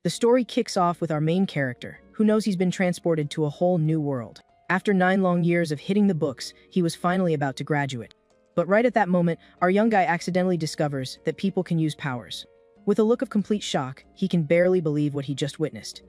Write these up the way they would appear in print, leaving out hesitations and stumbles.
The story kicks off with our main character, who knows he's been transported to a whole new world. After 9 long years of hitting the books, he was finally about to graduate. But right at that moment, our young guy accidentally discovers that people can use powers. With a look of complete shock, he can barely believe what he just witnessed.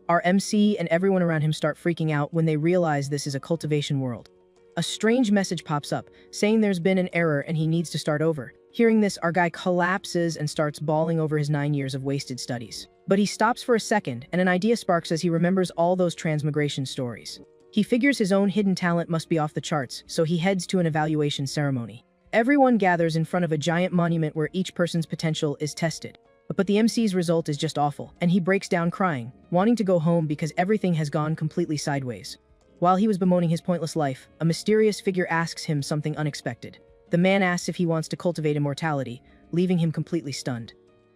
Our MC and everyone around him start freaking out when they realize this is a cultivation world. A strange message pops up, saying there's been an error and he needs to start over. Hearing this, our guy collapses and starts bawling over his 9 years of wasted studies. But he stops for a second, and an idea sparks as he remembers all those transmigration stories. He figures his own hidden talent must be off the charts, so he heads to an evaluation ceremony. Everyone gathers in front of a giant monument where each person's potential is tested. But the MC's result is just awful, and he breaks down crying, wanting to go home because everything has gone completely sideways. While he was bemoaning his pointless life, a mysterious figure asks him something unexpected. The man asks if he wants to cultivate immortality, leaving him completely stunned.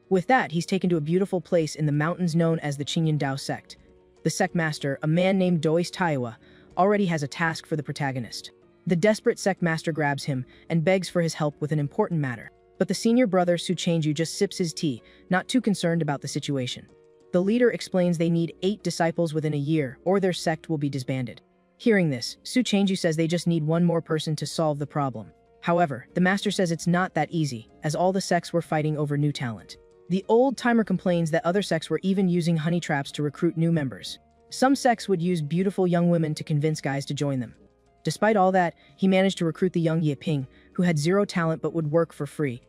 With that, he's taken to a beautiful place in the mountains known as the Qinyan Dao sect. The sect master, a man named Dois Taiwa, already has a task for the protagonist. The desperate sect master grabs him and begs for his help with an important matter. But the senior brother Su Changju just sips his tea, not too concerned about the situation. The leader explains they need 8 disciples within a year, or their sect will be disbanded. Hearing this, Su Changju says they just need one more person to solve the problem. However, the master says it's not that easy, as all the sects were fighting over new talent. The old-timer complains that other sects were even using honey traps to recruit new members. Some sects would use beautiful young women to convince guys to join them. Despite all that, he managed to recruit the young Yiping, who had 0 talent but would work for free.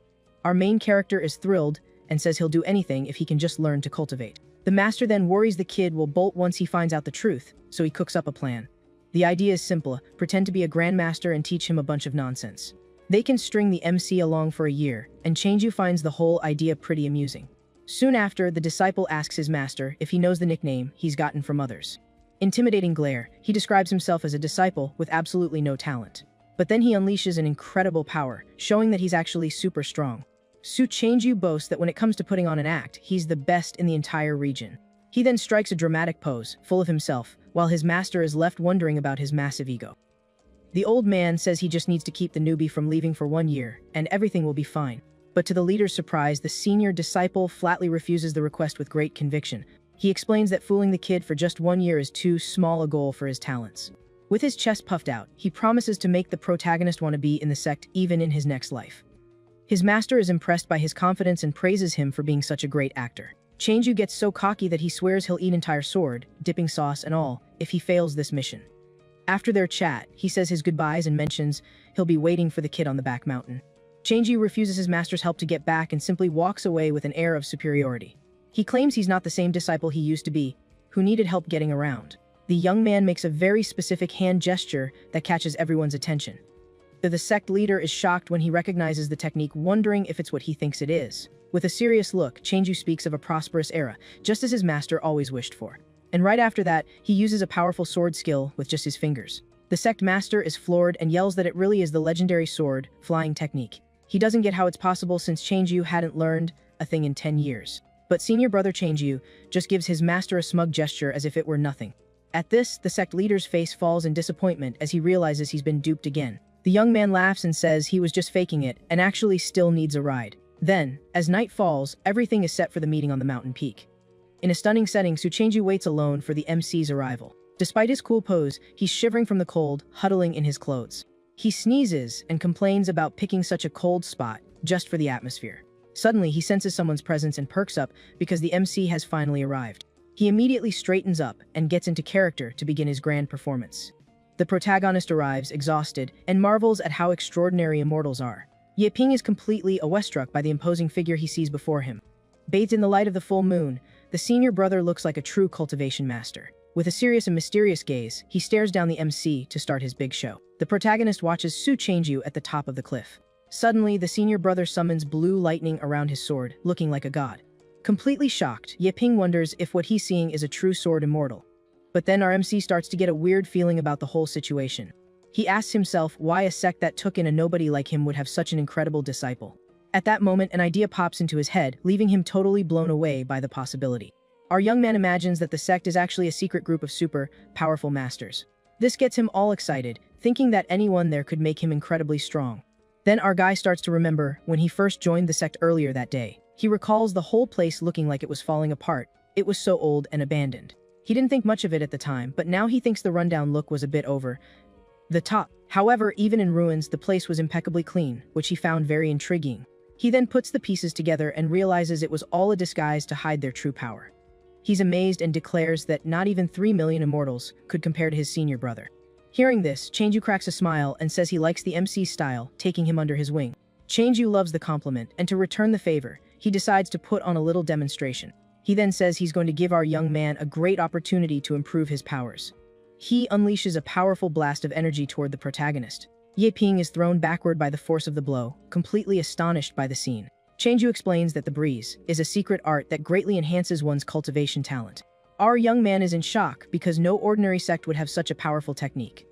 Our main character is thrilled and says he'll do anything if he can just learn to cultivate. The master then worries the kid will bolt once he finds out the truth, so he cooks up a plan. The idea is simple: pretend to be a grandmaster and teach him a bunch of nonsense. They can string the MC along for a year, and Changju finds the whole idea pretty amusing. Soon after, the disciple asks his master if he knows the nickname he's gotten from others. Intimidating glare, he describes himself as a disciple with absolutely no talent. But then he unleashes an incredible power, showing that he's actually super strong. Su Changju boasts that when it comes to putting on an act, he's the best in the entire region. He then strikes a dramatic pose, full of himself, while his master is left wondering about his massive ego. The old man says he just needs to keep the newbie from leaving for 1 year, and everything will be fine. But to the leader's surprise, the senior disciple flatly refuses the request with great conviction. He explains that fooling the kid for just 1 year is too small a goal for his talents. With his chest puffed out, he promises to make the protagonist want to be in the sect even in his next life. His master is impressed by his confidence and praises him for being such a great actor. Changju gets so cocky that he swears he'll eat entire sword, dipping sauce and all, if he fails this mission. After their chat, he says his goodbyes and mentions he'll be waiting for the kid on the back mountain. Changju refuses his master's help to get back and simply walks away with an air of superiority. He claims he's not the same disciple he used to be, who needed help getting around. The young man makes a very specific hand gesture that catches everyone's attention. The sect leader is shocked when he recognizes the technique, wondering if it's what he thinks it is. With a serious look, Changju speaks of a prosperous era, just as his master always wished for. And right after that, he uses a powerful sword skill with just his fingers. The sect master is floored and yells that it really is the legendary sword flying technique. He doesn't get how it's possible since Changju hadn't learned a thing in 10 years. But senior brother Changju just gives his master a smug gesture as if it were nothing. At this, the sect leader's face falls in disappointment as he realizes he's been duped again. The young man laughs and says he was just faking it and actually still needs a ride. Then, as night falls, everything is set for the meeting on the mountain peak. In a stunning setting, Su Changju waits alone for the MC's arrival. Despite his cool pose, he's shivering from the cold, huddling in his clothes. He sneezes and complains about picking such a cold spot just for the atmosphere. Suddenly, he senses someone's presence and perks up because the MC has finally arrived. He immediately straightens up and gets into character to begin his grand performance. The protagonist arrives, exhausted, and marvels at how extraordinary immortals are. Yiping is completely awestruck by the imposing figure he sees before him. Bathed in the light of the full moon, the senior brother looks like a true cultivation master. With a serious and mysterious gaze, he stares down the MC to start his big show. The protagonist watches Su Changju at the top of the cliff. Suddenly, the senior brother summons blue lightning around his sword, looking like a god. Completely shocked, Yiping wonders if what he's seeing is a true sword immortal. But then our MC starts to get a weird feeling about the whole situation. He asks himself why a sect that took in a nobody like him would have such an incredible disciple. At that moment, an idea pops into his head, leaving him totally blown away by the possibility. Our young man imagines that the sect is actually a secret group of super powerful masters. This gets him all excited, thinking that anyone there could make him incredibly strong. Then our guy starts to remember when he first joined the sect earlier that day. He recalls the whole place looking like it was falling apart, It was so old and abandoned. He didn't think much of it at the time, but now he thinks the rundown look was a bit over the top. However, even in ruins, the place was impeccably clean, which he found very intriguing. He then puts the pieces together and realizes it was all a disguise to hide their true power. He's amazed and declares that not even 3 million immortals could compare to his senior brother. Hearing this, Changju cracks a smile and says he likes the MC's style, taking him under his wing. Changju loves the compliment, and to return the favor, he decides to put on a little demonstration. He then says he's going to give our young man a great opportunity to improve his powers. He unleashes a powerful blast of energy toward the protagonist. Ye Ping is thrown backward by the force of the blow, completely astonished by the scene. Changju explains that the breeze is a secret art that greatly enhances one's cultivation talent. Our young man is in shock because no ordinary sect would have such a powerful technique.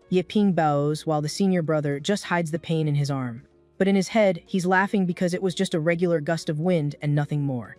Ye Ping bows while the senior brother just hides the pain in his arm. But in his head, he's laughing because it was just a regular gust of wind and nothing more.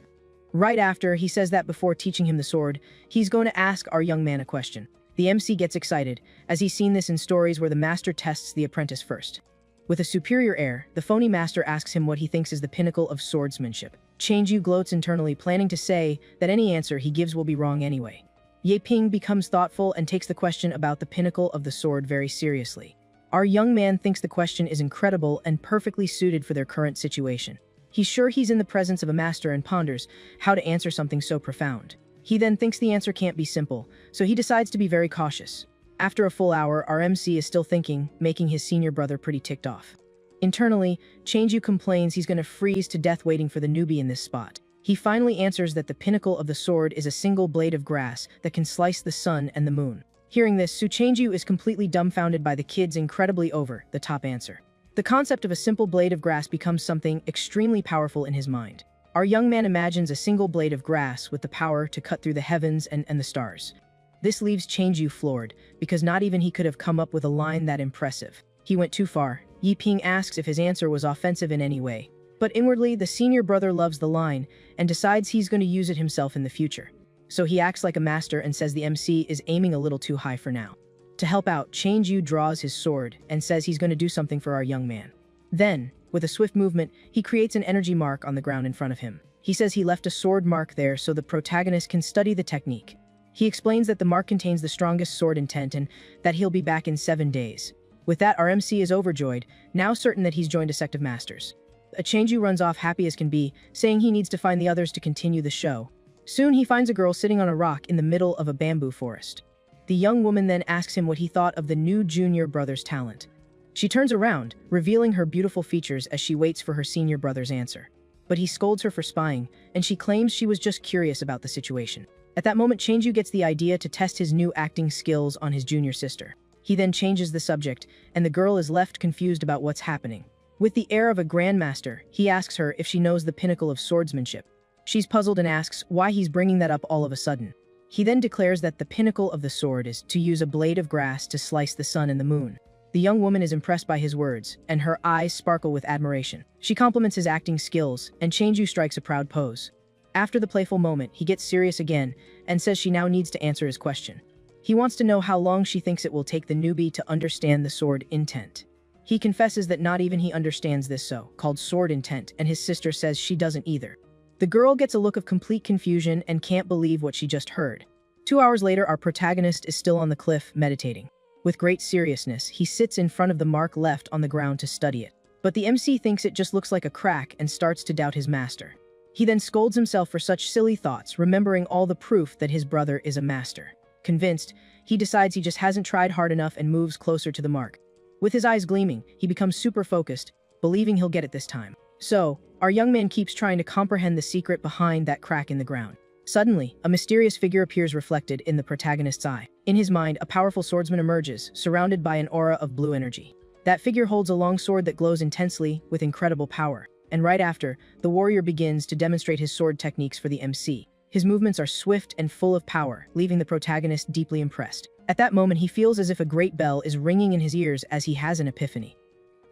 Right after, he says that before teaching him the sword, he's going to ask our young man a question. The MC gets excited, as he's seen this in stories where the master tests the apprentice first. With a superior air, the phony master asks him what he thinks is the pinnacle of swordsmanship. Changju gloats internally, planning to say that any answer he gives will be wrong anyway. Ye Ping becomes thoughtful and takes the question about the pinnacle of the sword very seriously. Our young man thinks the question is incredible and perfectly suited for their current situation. He's sure he's in the presence of a master and ponders how to answer something so profound. He then thinks the answer can't be simple, so he decides to be very cautious. After a full hour, our MC is still thinking, making his senior brother pretty ticked off. Internally, Changju complains he's going to freeze to death waiting for the newbie in this spot. He finally answers that the pinnacle of the sword is a single blade of grass that can slice the sun and the moon. Hearing this, Su Changju is completely dumbfounded by the kid's incredibly over-the-top answer. The concept of a simple blade of grass becomes something extremely powerful in his mind. Our young man imagines a single blade of grass with the power to cut through the heavens and the stars. This leaves Changju floored, because not even he could have come up with a line that impressive. He went too far. Ye Ping asks if his answer was offensive in any way. But inwardly, the senior brother loves the line, and decides he's going to use it himself in the future. So he acts like a master and says the MC is aiming a little too high for now. To help out, Changju draws his sword and says he's going to do something for our young man. Then, with a swift movement, he creates an energy mark on the ground in front of him. He says he left a sword mark there so the protagonist can study the technique. He explains that the mark contains the strongest sword intent and that he'll be back in 7 days. With that, our MC is overjoyed, now certain that he's joined a sect of masters. Changju runs off happy as can be, saying he needs to find the others to continue the show. Soon he finds a girl sitting on a rock in the middle of a bamboo forest. The young woman then asks him what he thought of the new junior brother's talent. She turns around, revealing her beautiful features as she waits for her senior brother's answer. But he scolds her for spying, and she claims she was just curious about the situation. At that moment, Changju gets the idea to test his new acting skills on his junior sister. He then changes the subject, and the girl is left confused about what's happening. With the air of a grandmaster, he asks her if she knows the pinnacle of swordsmanship. She's puzzled and asks why he's bringing that up all of a sudden. He then declares that the pinnacle of the sword is to use a blade of grass to slice the sun and the moon. The young woman is impressed by his words, and her eyes sparkle with admiration. She compliments his acting skills, and Changju strikes a proud pose. After the playful moment, he gets serious again, and says she now needs to answer his question. He wants to know how long she thinks it will take the newbie to understand the sword intent. He confesses that not even he understands this so-called sword intent, and his sister says she doesn't either. The girl gets a look of complete confusion and can't believe what she just heard. 2 hours later, our protagonist is still on the cliff, meditating. With great seriousness, he sits in front of the mark left on the ground to study it. But the MC thinks it just looks like a crack and starts to doubt his master. He then scolds himself for such silly thoughts, remembering all the proof that his brother is a master. Convinced, he decides he just hasn't tried hard enough and moves closer to the mark. With his eyes gleaming, he becomes super focused, believing he'll get it this time. So, our young man keeps trying to comprehend the secret behind that crack in the ground. Suddenly, a mysterious figure appears reflected in the protagonist's eye. In his mind, a powerful swordsman emerges, surrounded by an aura of blue energy. That figure holds a long sword that glows intensely with incredible power. And right after, the warrior begins to demonstrate his sword techniques for the MC. His movements are swift and full of power, leaving the protagonist deeply impressed. At that moment, he feels as if a great bell is ringing in his ears as he has an epiphany.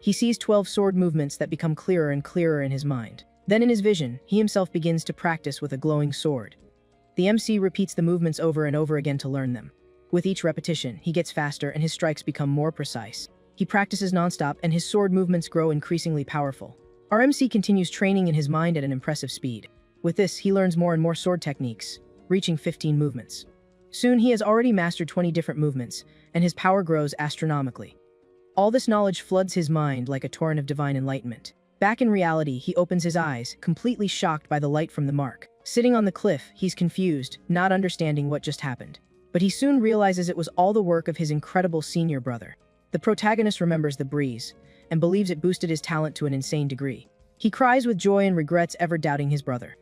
He sees 12 sword movements that become clearer and clearer in his mind. Then in his vision, he himself begins to practice with a glowing sword. The MC repeats the movements over and over again to learn them. With each repetition, he gets faster and his strikes become more precise. He practices nonstop and his sword movements grow increasingly powerful. Our MC continues training in his mind at an impressive speed. With this, he learns more and more sword techniques. reaching 15 movements. Soon he has already mastered 20 different movements, and his power grows astronomically. All this knowledge floods his mind like a torrent of divine enlightenment. Back in reality, he opens his eyes, completely shocked by the light from the mark. Sitting on the cliff, he's confused, not understanding what just happened. But he soon realizes it was all the work of his incredible senior brother. The protagonist remembers the breeze, and believes it boosted his talent to an insane degree. He cries with joy and regrets ever doubting his brother.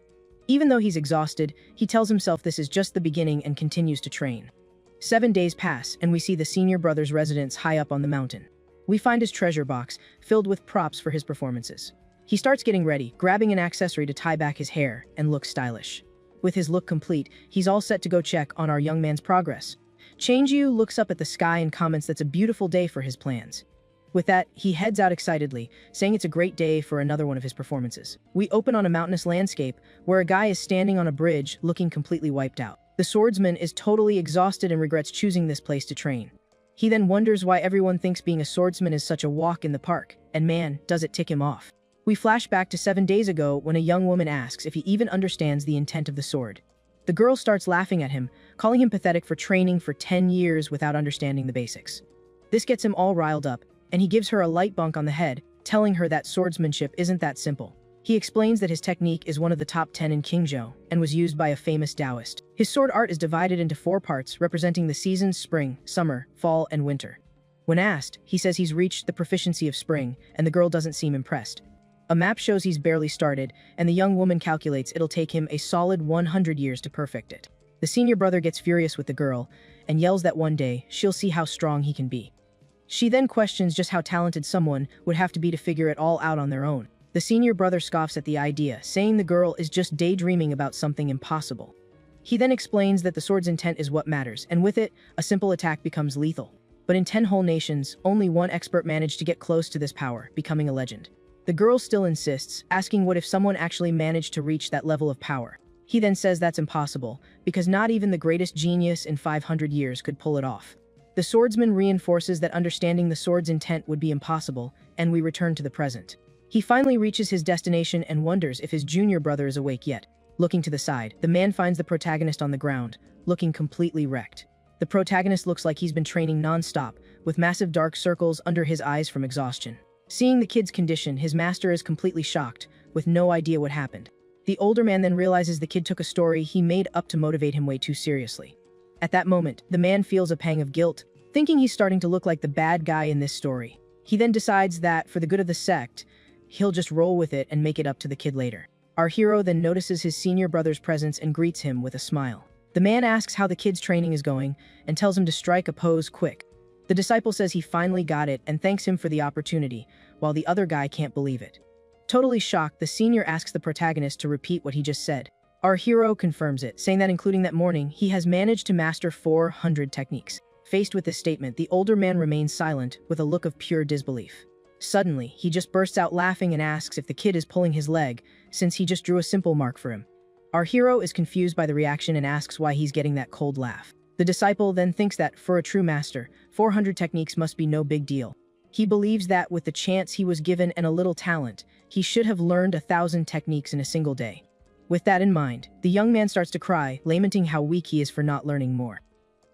Even though he's exhausted, he tells himself this is just the beginning and continues to train. 7 days pass, and we see the senior brother's residence high up on the mountain. We find his treasure box, filled with props for his performances. He starts getting ready, grabbing an accessory to tie back his hair, and look stylish. With his look complete, he's all set to go check on our young man's progress. Changyu looks up at the sky and comments that's a beautiful day for his plans. With that, he heads out excitedly, saying it's a great day for another one of his performances. We open on a mountainous landscape, where a guy is standing on a bridge, looking completely wiped out. The swordsman is totally exhausted and regrets choosing this place to train. He then wonders why everyone thinks being a swordsman is such a walk in the park, and man, does it tick him off. We flash back to 7 days ago when a young woman asks if he even understands the intent of the sword. The girl starts laughing at him, calling him pathetic for training for 10 years without understanding the basics. This gets him all riled up, and he gives her a light bunk on the head, telling her that swordsmanship isn't that simple. He explains that his technique is one of the top 10 in Qingzhou, and was used by a famous Taoist. His sword art is divided into 4 parts, representing the seasons spring, summer, fall, and winter. When asked, he says he's reached the proficiency of spring, and the girl doesn't seem impressed. A map shows he's barely started, and the young woman calculates it'll take him a solid 100 years to perfect it. The senior brother gets furious with the girl, and yells that one day, she'll see how strong he can be. She then questions just how talented someone would have to be to figure it all out on their own. The senior brother scoffs at the idea, saying the girl is just daydreaming about something impossible. He then explains that the sword's intent is what matters, and with it, a simple attack becomes lethal. But in 10 whole nations, only one expert managed to get close to this power, becoming a legend. The girl still insists, asking what if someone actually managed to reach that level of power. He then says that's impossible, because not even the greatest genius in 500 years could pull it off. The swordsman reinforces that understanding the sword's intent would be impossible, and we return to the present. He finally reaches his destination and wonders if his junior brother is awake yet. Looking to the side, the man finds the protagonist on the ground, looking completely wrecked. The protagonist looks like he's been training non-stop, with massive dark circles under his eyes from exhaustion. Seeing the kid's condition, his master is completely shocked, with no idea what happened. The older man then realizes the kid took a story he made up to motivate him way too seriously. At that moment, the man feels a pang of guilt, thinking he's starting to look like the bad guy in this story. He then decides that, for the good of the sect, he'll just roll with it and make it up to the kid later. Our hero then notices his senior brother's presence and greets him with a smile. The man asks how the kid's training is going, and tells him to strike a pose quick. The disciple says he finally got it and thanks him for the opportunity, while the other guy can't believe it. Totally shocked, the senior asks the protagonist to repeat what he just said. Our hero confirms it, saying that including that morning, he has managed to master 400 techniques. Faced with this statement, the older man remains silent, with a look of pure disbelief. Suddenly, he just bursts out laughing and asks if the kid is pulling his leg, since he just drew a simple mark for him. Our hero is confused by the reaction and asks why he's getting that cold laugh. The disciple then thinks that, for a true master, 400 techniques must be no big deal. He believes that with the chance he was given and a little talent, he should have learned 1,000 techniques in a single day. With that in mind, the young man starts to cry, lamenting how weak he is for not learning more.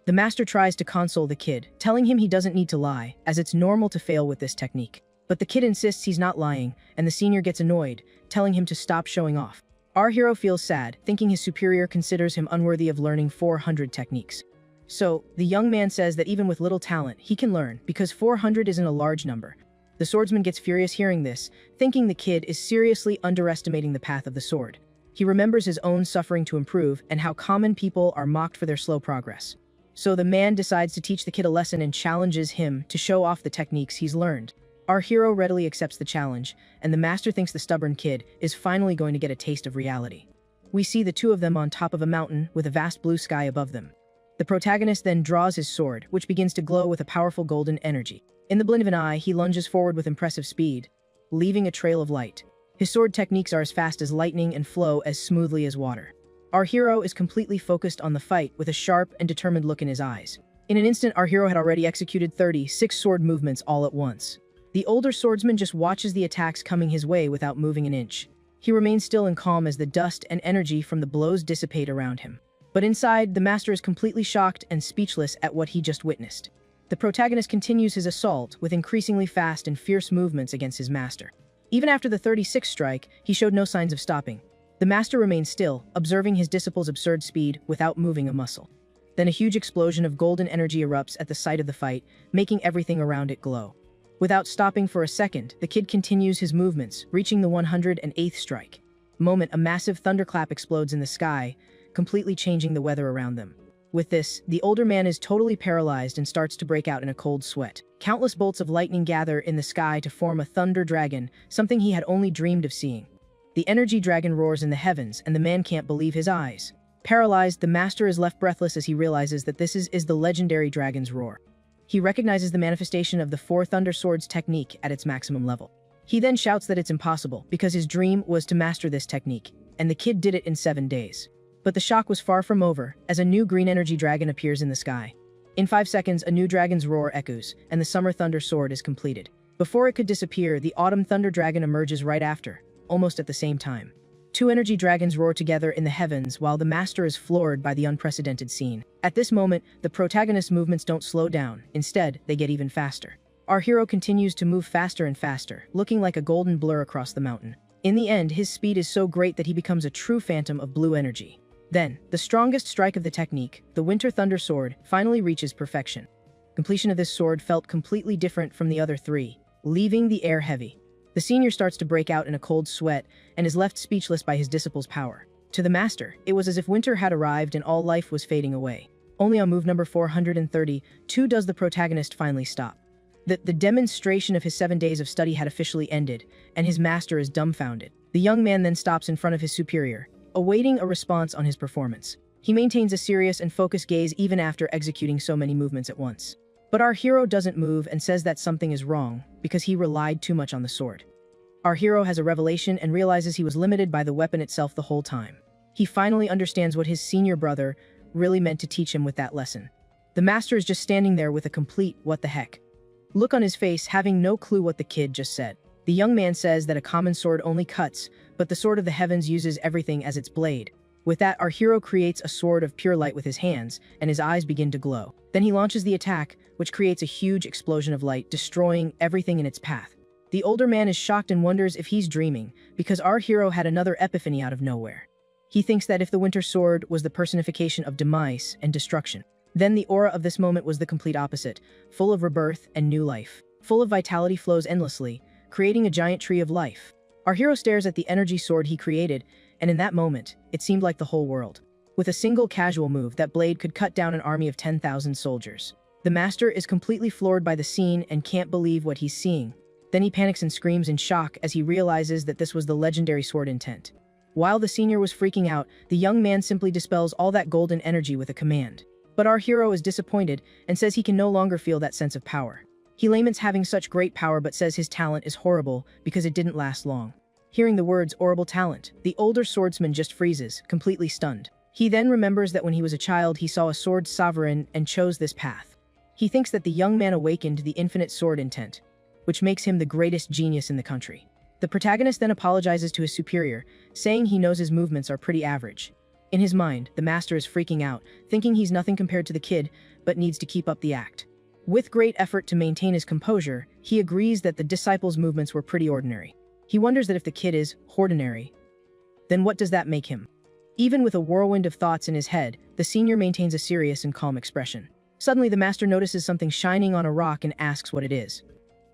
The master tries to console the kid, telling him he doesn't need to lie, as it's normal to fail with this technique. But the kid insists he's not lying, and the senior gets annoyed, telling him to stop showing off. Our hero feels sad, thinking his superior considers him unworthy of learning 400 techniques. So, the young man says that even with little talent, he can learn, because 400 isn't a large number. The swordsman gets furious hearing this, thinking the kid is seriously underestimating the path of the sword. He remembers his own suffering to improve, and how common people are mocked for their slow progress. So the man decides to teach the kid a lesson and challenges him to show off the techniques he's learned. Our hero readily accepts the challenge, and the master thinks the stubborn kid is finally going to get a taste of reality. We see the two of them on top of a mountain with a vast blue sky above them. The protagonist then draws his sword, which begins to glow with a powerful golden energy. In the blink of an eye, he lunges forward with impressive speed, leaving a trail of light. His sword techniques are as fast as lightning and flow as smoothly as water. Our hero is completely focused on the fight with a sharp and determined look in his eyes. In an instant, our hero had already executed 36 sword movements all at once. The older swordsman just watches the attacks coming his way without moving an inch. He remains still and calm as the dust and energy from the blows dissipate around him. But inside, the master is completely shocked and speechless at what he just witnessed. The protagonist continues his assault with increasingly fast and fierce movements against his master. Even after the 36th strike, he showed no signs of stopping. The master remained still, observing his disciple's absurd speed without moving a muscle. Then a huge explosion of golden energy erupts at the sight of the fight, making everything around it glow. Without stopping for a second, the kid continues his movements, reaching the 108th strike. Moment, a massive thunderclap explodes in the sky, completely changing the weather around them. With this, the older man is totally paralyzed and starts to break out in a cold sweat. Countless bolts of lightning gather in the sky to form a thunder dragon, something he had only dreamed of seeing. The energy dragon roars in the heavens, and the man can't believe his eyes. Paralyzed, the master is left breathless as he realizes that this is the legendary dragon's roar. He recognizes the manifestation of the Four Thunder Swords technique at its maximum level. He then shouts that it's impossible, because his dream was to master this technique, and the kid did it in 7 days. But the shock was far from over, as a new green energy dragon appears in the sky. In 5 seconds, a new dragon's roar echoes, and the Summer Thunder Sword is completed. Before it could disappear, the Autumn Thunder Dragon emerges right after, almost at the same time. 2 energy dragons roar together in the heavens while the master is floored by the unprecedented scene. At this moment, the protagonist's movements don't slow down. Instead, they get even faster. Our hero continues to move faster and faster, looking like a golden blur across the mountain. In the end, his speed is so great that he becomes a true phantom of blue energy. Then, the strongest strike of the technique, the Winter Thunder Sword, finally reaches perfection. Completion of this sword felt completely different from the other 3, leaving the air heavy. The senior starts to break out in a cold sweat and is left speechless by his disciple's power. To the master, it was as if winter had arrived and all life was fading away. Only on move number 432 does the protagonist finally stop. The demonstration of his 7 days of study had officially ended, and his master is dumbfounded. The young man then stops in front of his superior, awaiting a response on his performance. He maintains a serious and focused gaze even after executing so many movements at once. But our hero doesn't move and says that something is wrong, because he relied too much on the sword. Our hero has a revelation and realizes he was limited by the weapon itself the whole time. He finally understands what his senior brother really meant to teach him with that lesson. The master is just standing there with a complete what the heck look on his face, having no clue what the kid just said. The young man says that a common sword only cuts, but the sword of the heavens uses everything as its blade. With that, our hero creates a sword of pure light with his hands, and his eyes begin to glow. Then he launches the attack, which creates a huge explosion of light, destroying everything in its path. The older man is shocked and wonders if he's dreaming, because our hero had another epiphany out of nowhere. He thinks that if the Winter Sword was the personification of demise and destruction, then the aura of this moment was the complete opposite, full of rebirth and new life. Full of vitality flows endlessly, creating a giant tree of life. Our hero stares at the energy sword he created, and in that moment, it seemed like the whole world. With a single casual move, that blade could cut down an army of 10,000 soldiers. The master is completely floored by the scene and can't believe what he's seeing. Then he panics and screams in shock as he realizes that this was the legendary sword intent. While the senior was freaking out, the young man simply dispels all that golden energy with a command. But our hero is disappointed and says he can no longer feel that sense of power. He laments having such great power but says his talent is horrible because it didn't last long. Hearing the words horrible talent, the older swordsman just freezes, completely stunned. He then remembers that when he was a child he saw a sword sovereign and chose this path. He thinks that the young man awakened the infinite sword intent, which makes him the greatest genius in the country. The protagonist then apologizes to his superior, saying he knows his movements are pretty average. In his mind, the master is freaking out, thinking he's nothing compared to the kid, but needs to keep up the act. With great effort to maintain his composure, he agrees that the disciple's movements were pretty ordinary. He wonders that if the kid is ordinary, then what does that make him? Even with a whirlwind of thoughts in his head, the senior maintains a serious and calm expression. Suddenly, the master notices something shining on a rock and asks what it is.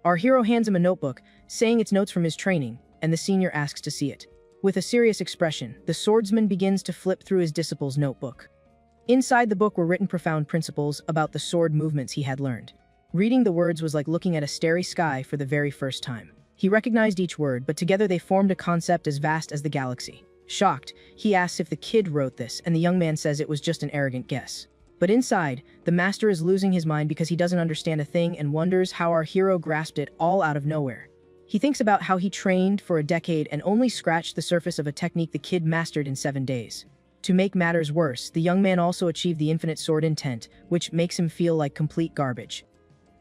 Our hero hands him a notebook, saying it's notes from his training, and the senior asks to see it. With a serious expression, the swordsman begins to flip through his disciple's notebook. Inside the book were written profound principles about the sword movements he had learned. Reading the words was like looking at a starry sky for the very first time. He recognized each word, but together they formed a concept as vast as the galaxy. Shocked, he asks if the kid wrote this, and the young man says it was just an arrogant guess. But inside, the master is losing his mind because he doesn't understand a thing and wonders how our hero grasped it all out of nowhere. He thinks about how he trained for a decade and only scratched the surface of a technique the kid mastered in 7 days. To make matters worse, the young man also achieved the infinite sword intent, which makes him feel like complete garbage.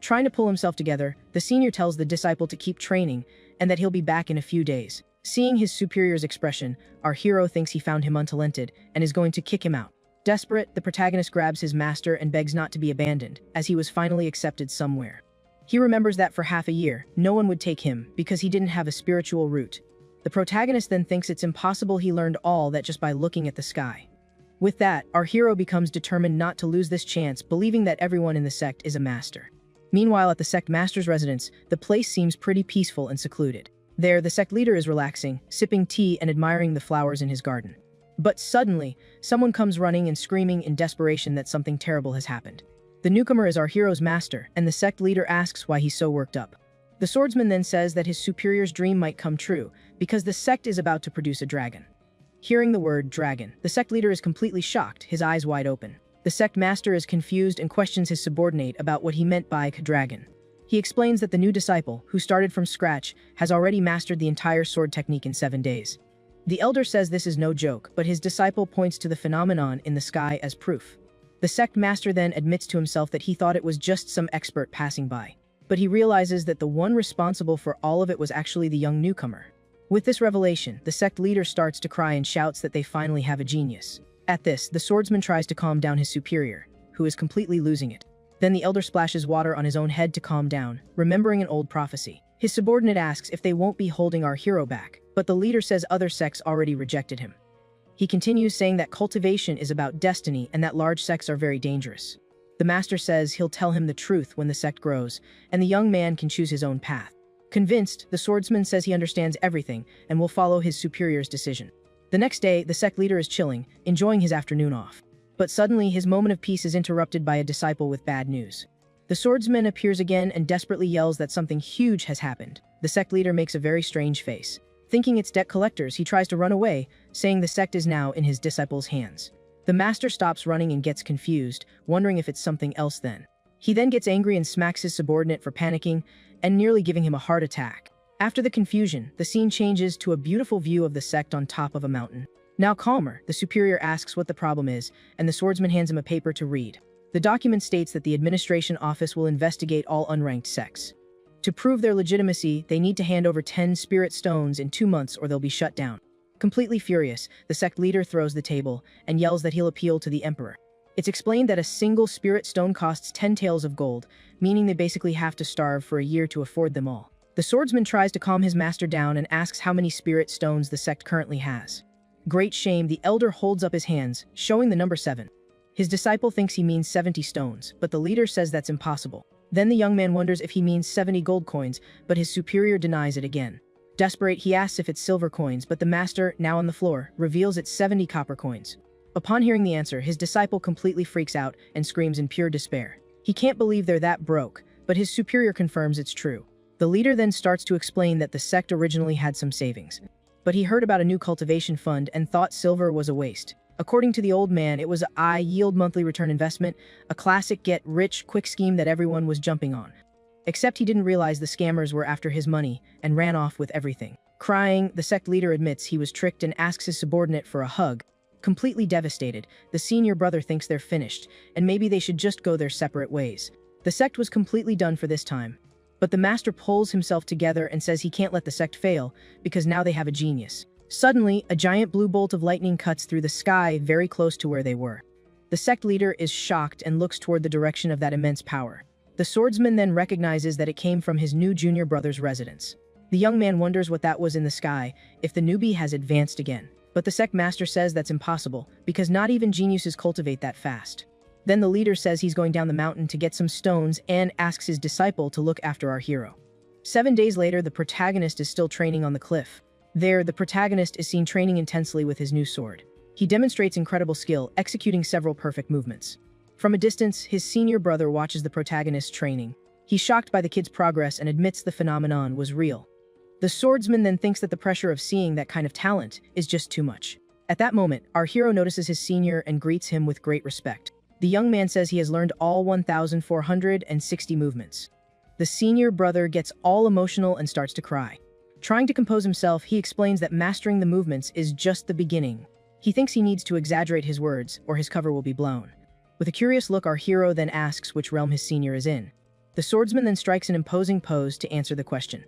Trying to pull himself together, the senior tells the disciple to keep training and that he'll be back in a few days. Seeing his superior's expression, our hero thinks he found him untalented and is going to kick him out. Desperate, the protagonist grabs his master and begs not to be abandoned, as he was finally accepted somewhere. He remembers that for half a year, no one would take him because he didn't have a spiritual root. The protagonist then thinks it's impossible he learned all that just by looking at the sky. With that, our hero becomes determined not to lose this chance, believing that everyone in the sect is a master. Meanwhile, at the sect master's residence, the place seems pretty peaceful and secluded. There, the sect leader is relaxing, sipping tea and admiring the flowers in his garden. But suddenly, someone comes running and screaming in desperation that something terrible has happened. The newcomer is our hero's master, and the sect leader asks why he's so worked up. The swordsman then says that his superior's dream might come true, because the sect is about to produce a dragon. Hearing the word dragon, the sect leader is completely shocked, his eyes wide open. The sect master is confused and questions his subordinate about what he meant by dragon. He explains that the new disciple, who started from scratch, has already mastered the entire sword technique in 7 days. The elder says this is no joke, but his disciple points to the phenomenon in the sky as proof. The sect master then admits to himself that he thought it was just some expert passing by. But he realizes that the one responsible for all of it was actually the young newcomer. With this revelation, the sect leader starts to cry and shouts that they finally have a genius. At this, the swordsman tries to calm down his superior, who is completely losing it. Then the elder splashes water on his own head to calm down, remembering an old prophecy. His subordinate asks if they won't be holding our hero back, but the leader says other sects already rejected him. He continues saying that cultivation is about destiny and that large sects are very dangerous. The master says he'll tell him the truth when the sect grows, and the young man can choose his own path. Convinced, the swordsman says he understands everything and will follow his superior's decision. The next day, the sect leader is chilling, enjoying his afternoon off. But suddenly, his moment of peace is interrupted by a disciple with bad news. The swordsman appears again and desperately yells that something huge has happened. The sect leader makes a very strange face. Thinking it's debt collectors, he tries to run away, saying the sect is now in his disciple's hands. The master stops running and gets confused, wondering if it's something else then. He then gets angry and smacks his subordinate for panicking and nearly giving him a heart attack. After the confusion, the scene changes to a beautiful view of the sect on top of a mountain. Now calmer, the superior asks what the problem is, and the swordsman hands him a paper to read. The document states that the administration office will investigate all unranked sects. To prove their legitimacy, they need to hand over 10 spirit stones in 2 months or they'll be shut down. Completely furious, the sect leader throws the table and yells that he'll appeal to the emperor. It's explained that a single spirit stone costs 10 taels of gold, meaning they basically have to starve for a year to afford them all. The swordsman tries to calm his master down and asks how many spirit stones the sect currently has. Great shame, the elder holds up his hands, showing the number 7. His disciple thinks he means 70 stones, but the leader says that's impossible. Then the young man wonders if he means 70 gold coins, but his superior denies it again. Desperate, he asks if it's silver coins, but the master, now on the floor, reveals it's 70 copper coins. Upon hearing the answer, his disciple completely freaks out and screams in pure despair. He can't believe they're that broke, but his superior confirms it's true. The leader then starts to explain that the sect originally had some savings, but he heard about a new cultivation fund and thought silver was a waste. According to the old man, it was a high-yield monthly return investment, a classic get-rich-quick scheme that everyone was jumping on. Except he didn't realize the scammers were after his money and ran off with everything. Crying, the sect leader admits he was tricked and asks his subordinate for a hug. Completely devastated, the senior brother thinks they're finished, and maybe they should just go their separate ways. The sect was completely done for this time. But the master pulls himself together and says he can't let the sect fail, because now they have a genius. Suddenly, a giant blue bolt of lightning cuts through the sky very close to where they were. The sect leader is shocked and looks toward the direction of that immense power. The swordsman then recognizes that it came from his new junior brother's residence. The young man wonders what that was in the sky, if the newbie has advanced again. But the sect master says that's impossible, because not even geniuses cultivate that fast. Then the leader says he's going down the mountain to get some stones and asks his disciple to look after our hero. 7 days later, the protagonist is still training on the cliff. There, the protagonist is seen training intensely with his new sword. He demonstrates incredible skill, executing several perfect movements. From a distance, his senior brother watches the protagonist training. He's shocked by the kid's progress and admits the phenomenon was real. The swordsman then thinks that the pressure of seeing that kind of talent is just too much. At that moment, our hero notices his senior and greets him with great respect. The young man says he has learned all 1,460 movements. The senior brother gets all emotional and starts to cry. Trying to compose himself, he explains that mastering the movements is just the beginning. He thinks he needs to exaggerate his words, or his cover will be blown. With a curious look, our hero then asks which realm his senior is in. The swordsman then strikes an imposing pose to answer the question.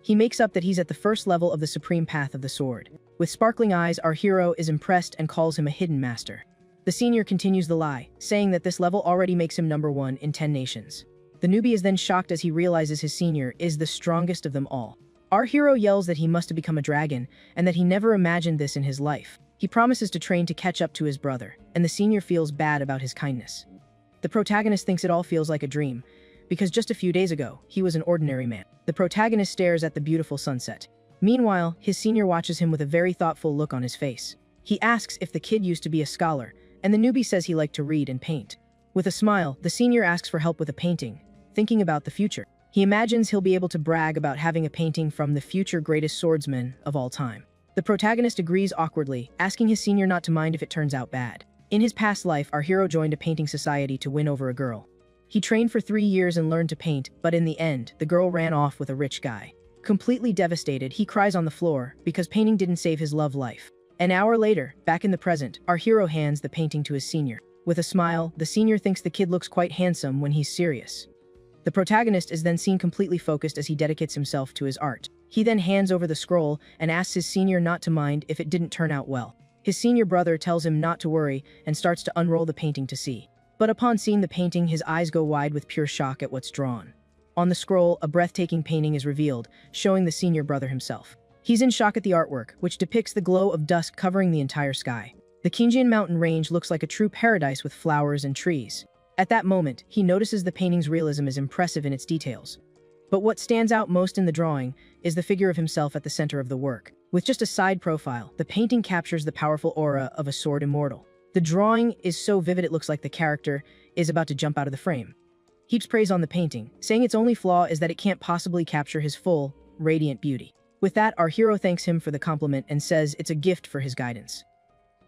He makes up that he's at the first level of the supreme path of the sword. With sparkling eyes, our hero is impressed and calls him a hidden master. The senior continues the lie, saying that this level already makes him number 1 in 10 nations. The newbie is then shocked as he realizes his senior is the strongest of them all. Our hero yells that he must have become a dragon, and that he never imagined this in his life. He promises to train to catch up to his brother, and the senior feels bad about his kindness. The protagonist thinks it all feels like a dream, because just a few days ago, he was an ordinary man. The protagonist stares at the beautiful sunset. Meanwhile, his senior watches him with a very thoughtful look on his face. He asks if the kid used to be a scholar, and the newbie says he liked to read and paint. With a smile, the senior asks for help with a painting, thinking about the future. He imagines he'll be able to brag about having a painting from the future greatest swordsman of all time. The protagonist agrees awkwardly, asking his senior not to mind if it turns out bad. In his past life, our hero joined a painting society to win over a girl. He trained for 3 years and learned to paint, but in the end, the girl ran off with a rich guy. Completely devastated, he cries on the floor because painting didn't save his love life. An hour later, back in the present, our hero hands the painting to his senior. With a smile, the senior thinks the kid looks quite handsome when he's serious. The protagonist is then seen completely focused as he dedicates himself to his art. He then hands over the scroll and asks his senior not to mind if it didn't turn out well. His senior brother tells him not to worry and starts to unroll the painting to see. But upon seeing the painting, his eyes go wide with pure shock at what's drawn. On the scroll, a breathtaking painting is revealed, showing the senior brother himself. He's in shock at the artwork, which depicts the glow of dusk covering the entire sky. The Qingjian mountain range looks like a true paradise with flowers and trees. At that moment, he notices the painting's realism is impressive in its details. But what stands out most in the drawing is the figure of himself at the center of the work. With just a side profile, the painting captures the powerful aura of a sword immortal. The drawing is so vivid it looks like the character is about to jump out of the frame. Heaps praise on the painting, saying its only flaw is that it can't possibly capture his full, radiant beauty. With that, our hero thanks him for the compliment and says it's a gift for his guidance.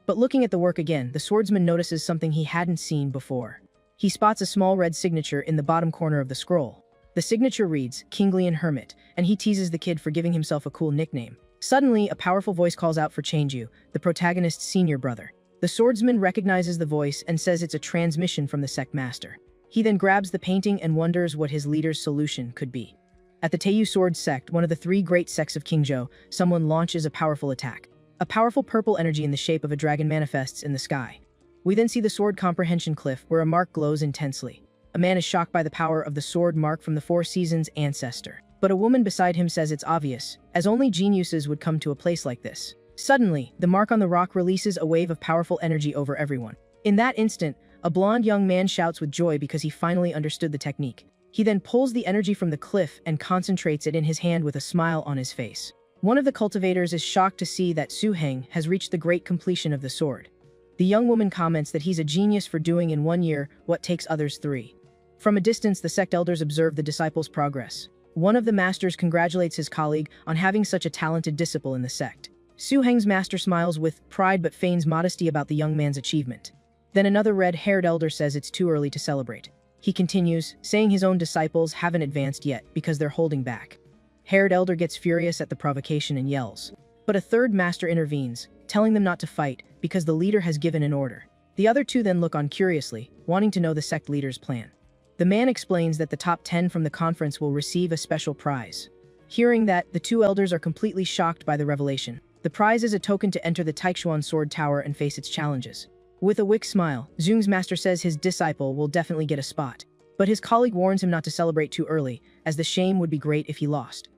But looking at the work again, the swordsman notices something he hadn't seen before. He spots a small red signature in the bottom corner of the scroll. The signature reads, Kinglian Hermit, and he teases the kid for giving himself a cool nickname. Suddenly, a powerful voice calls out for Changju, the protagonist's senior brother. The swordsman recognizes the voice and says it's a transmission from the sect master. He then grabs the painting and wonders what his leader's solution could be. At the Teiyu Sword Sect, one of the 3 great sects of Qingzhou, someone launches a powerful attack. A powerful purple energy in the shape of a dragon manifests in the sky. We then see the sword comprehension cliff, where a mark glows intensely. A man is shocked by the power of the sword mark from the 4 Seasons ancestor. But a woman beside him says it's obvious, as only geniuses would come to a place like this. Suddenly, the mark on the rock releases a wave of powerful energy over everyone. In that instant, a blonde young man shouts with joy because he finally understood the technique. He then pulls the energy from the cliff and concentrates it in his hand with a smile on his face. One of the cultivators is shocked to see that Su Heng has reached the great completion of the sword. The young woman comments that he's a genius for doing in 1 year what takes others 3. From a distance, the sect elders observe the disciples' progress. One of the masters congratulates his colleague on having such a talented disciple in the sect. Su Heng's master smiles with pride but feigns modesty about the young man's achievement. Then another red-haired elder says it's too early to celebrate. He continues, saying his own disciples haven't advanced yet because they're holding back. Haired elder gets furious at the provocation and yells. But a third master intervenes, telling them not to fight because the leader has given an order. The other 2 then look on curiously, wanting to know the sect leader's plan. The man explains that the top 10 from the conference will receive a special prize. Hearing that, the 2 elders are completely shocked by the revelation. The prize is a token to enter the Taixuan Sword Tower and face its challenges. With a wick smile, Zhong's master says his disciple will definitely get a spot. But his colleague warns him not to celebrate too early, as the shame would be great if he lost.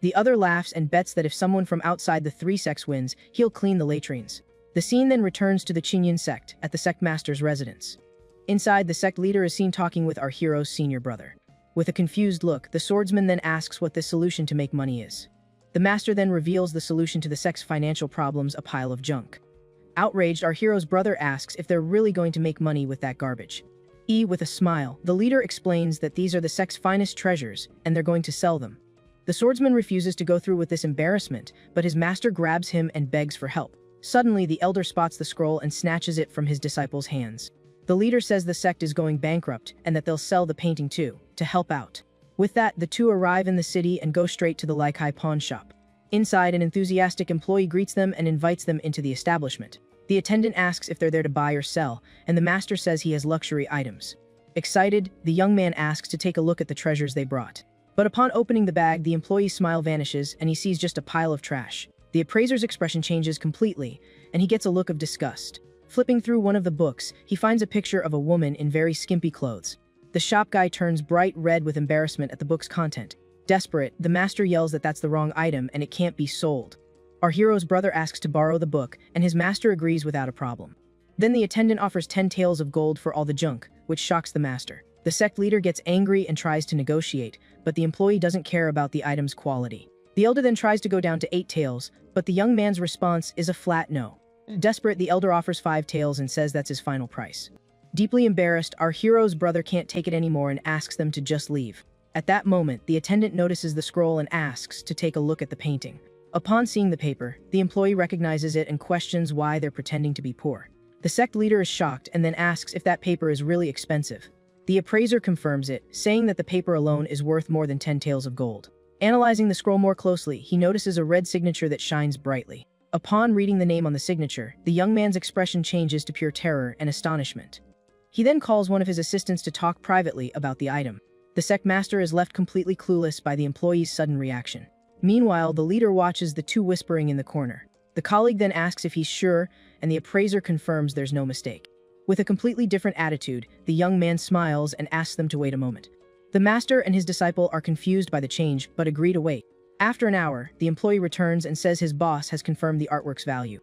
The other laughs and bets that if someone from outside the 3 sects wins, he'll clean the latrines. The scene then returns to the Qingyan sect, at the sect master's residence. Inside, the sect leader is seen talking with our hero's senior brother. With a confused look, the swordsman then asks what the solution to make money is. The master then reveals the solution to the sect's financial problems, a pile of junk. Outraged, our hero's brother asks if they're really going to make money with that garbage. With a smile, the leader explains that these are the sect's finest treasures, and they're going to sell them. The swordsman refuses to go through with this embarrassment, but his master grabs him and begs for help. Suddenly, the elder spots the scroll and snatches it from his disciple's hands. The leader says the sect is going bankrupt and that they'll sell the painting too, to help out. With that, the 2 arrive in the city and go straight to the Laikai pawn shop. Inside, an enthusiastic employee greets them and invites them into the establishment. The attendant asks if they're there to buy or sell, and the master says he has luxury items. Excited, the young man asks to take a look at the treasures they brought. But upon opening the bag, the employee's smile vanishes and he sees just a pile of trash. The appraiser's expression changes completely, and he gets a look of disgust. Flipping through one of the books, he finds a picture of a woman in very skimpy clothes. The shop guy turns bright red with embarrassment at the book's content. Desperate, the master yells that that's the wrong item and it can't be sold. Our hero's brother asks to borrow the book, and his master agrees without a problem. Then the attendant offers 10 taels of gold for all the junk, which shocks the master. The sect leader gets angry and tries to negotiate, but the employee doesn't care about the item's quality. The elder then tries to go down to 8 taels, but the young man's response is a flat no. Desperate, the elder offers 5 taels and says that's his final price. Deeply embarrassed, our hero's brother can't take it anymore and asks them to just leave. At that moment, the attendant notices the scroll and asks to take a look at the painting. Upon seeing the paper, the employee recognizes it and questions why they're pretending to be poor. The sect leader is shocked and then asks if that paper is really expensive. The appraiser confirms it, saying that the paper alone is worth more than 10 taels of gold. Analyzing the scroll more closely, he notices a red signature that shines brightly. Upon reading the name on the signature, the young man's expression changes to pure terror and astonishment. He then calls one of his assistants to talk privately about the item. The sect master is left completely clueless by the employee's sudden reaction. Meanwhile, the leader watches the two whispering in the corner. The colleague then asks if he's sure, and the appraiser confirms there's no mistake. With a completely different attitude, the young man smiles and asks them to wait a moment. The master and his disciple are confused by the change, but agree to wait. After an hour, the employee returns and says his boss has confirmed the artwork's value.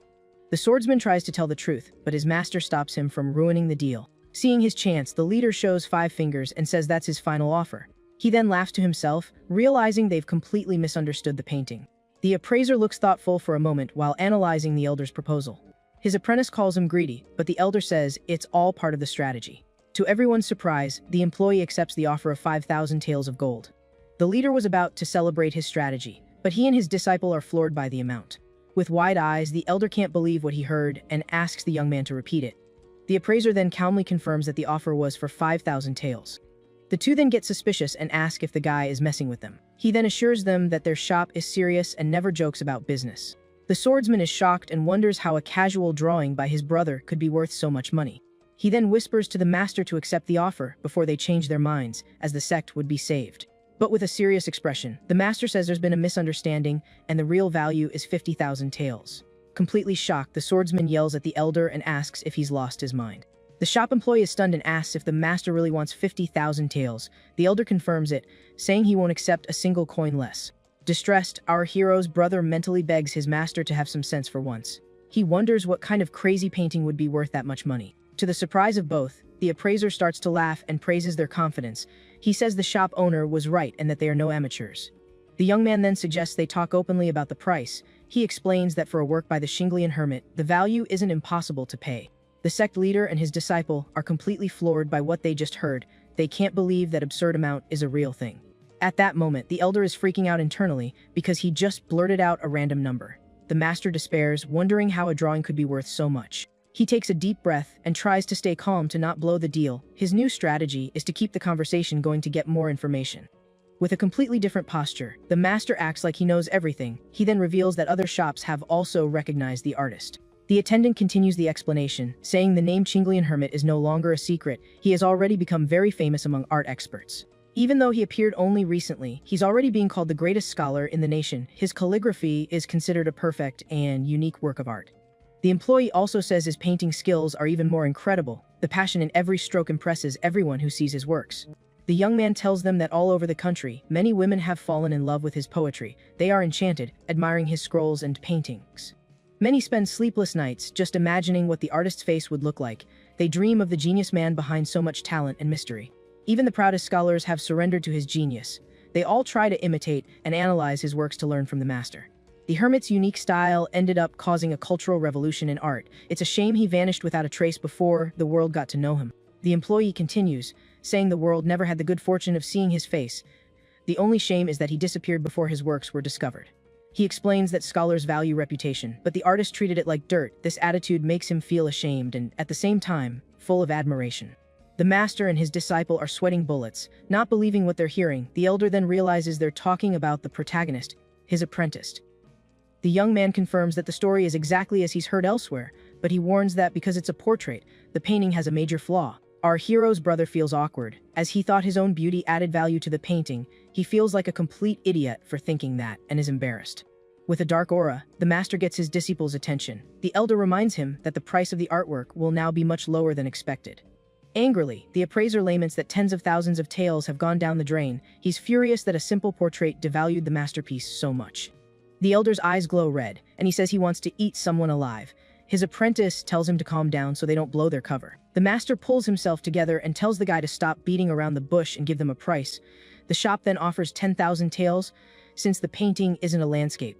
The swordsman tries to tell the truth, but his master stops him from ruining the deal. Seeing his chance, the leader shows 5 fingers and says that's his final offer. He then laughs to himself, realizing they've completely misunderstood the painting. The appraiser looks thoughtful for a moment while analyzing the elder's proposal. His apprentice calls him greedy, but the elder says it's all part of the strategy. To everyone's surprise, the employee accepts the offer of 5,000 taels of gold. The leader was about to celebrate his strategy, but he and his disciple are floored by the amount. With wide eyes, the elder can't believe what he heard and asks the young man to repeat it. The appraiser then calmly confirms that the offer was for 5,000 taels. The two then get suspicious and ask if the guy is messing with them. He then assures them that their shop is serious and never jokes about business. The swordsman is shocked and wonders how a casual drawing by his brother could be worth so much money. He then whispers to the master to accept the offer before they change their minds, as the sect would be saved. But with a serious expression, the master says there's been a misunderstanding and the real value is 50,000 taels. Completely shocked, the swordsman yells at the elder and asks if he's lost his mind. The shop employee is stunned and asks if the master really wants 50,000 taels. The elder confirms it, saying he won't accept a single coin less. Distressed, our hero's brother mentally begs his master to have some sense for once. He wonders what kind of crazy painting would be worth that much money. To the surprise of both, the appraiser starts to laugh and praises their confidence. He says the shop owner was right and that they are no amateurs. The young man then suggests they talk openly about the price. He explains that for a work by the Shinglian hermit, the value isn't impossible to pay. The sect leader and his disciple are completely floored by what they just heard. They can't believe that absurd amount is a real thing. At that moment, the elder is freaking out internally because he just blurted out a random number. The master despairs, wondering how a drawing could be worth so much. He takes a deep breath and tries to stay calm to not blow the deal. His new strategy is to keep the conversation going to get more information. With a completely different posture, the master acts like he knows everything. He then reveals that other shops have also recognized the artist. The attendant continues the explanation, saying the name Shinglian Hermit is no longer a secret. He has already become very famous among art experts. Even though he appeared only recently, he's already being called the greatest scholar in the nation. His calligraphy is considered a perfect and unique work of art. The employee also says his painting skills are even more incredible. The passion in every stroke impresses everyone who sees his works. The young man tells them that all over the country, many women have fallen in love with his poetry. They are enchanted, admiring his scrolls and paintings. Many spend sleepless nights just imagining what the artist's face would look like. They dream of the genius man behind so much talent and mystery. Even the proudest scholars have surrendered to his genius. They all try to imitate and analyze his works to learn from the master. The hermit's unique style ended up causing a cultural revolution in art. It's a shame he vanished without a trace before the world got to know him. The employee continues, saying the world never had the good fortune of seeing his face. The only shame is that he disappeared before his works were discovered. He explains that scholars value reputation, but the artist treated it like dirt. This attitude makes him feel ashamed and, at the same time, full of admiration. The master and his disciple are sweating bullets, not believing what they're hearing. The elder then realizes they're talking about the protagonist, his apprentice. The young man confirms that the story is exactly as he's heard elsewhere, but he warns that because it's a portrait, the painting has a major flaw. Our hero's brother feels awkward. As he thought his own beauty added value to the painting, he feels like a complete idiot for thinking that and is embarrassed. With a dark aura, the master gets his disciple's attention. The elder reminds him that the price of the artwork will now be much lower than expected. Angrily, the appraiser laments that tens of thousands of taels have gone down the drain. He's furious that a simple portrait devalued the masterpiece so much. The elder's eyes glow red, and he says he wants to eat someone alive. His apprentice tells him to calm down so they don't blow their cover. The master pulls himself together and tells the guy to stop beating around the bush and give them a price. The shop then offers 10,000 taels, since the painting isn't a landscape.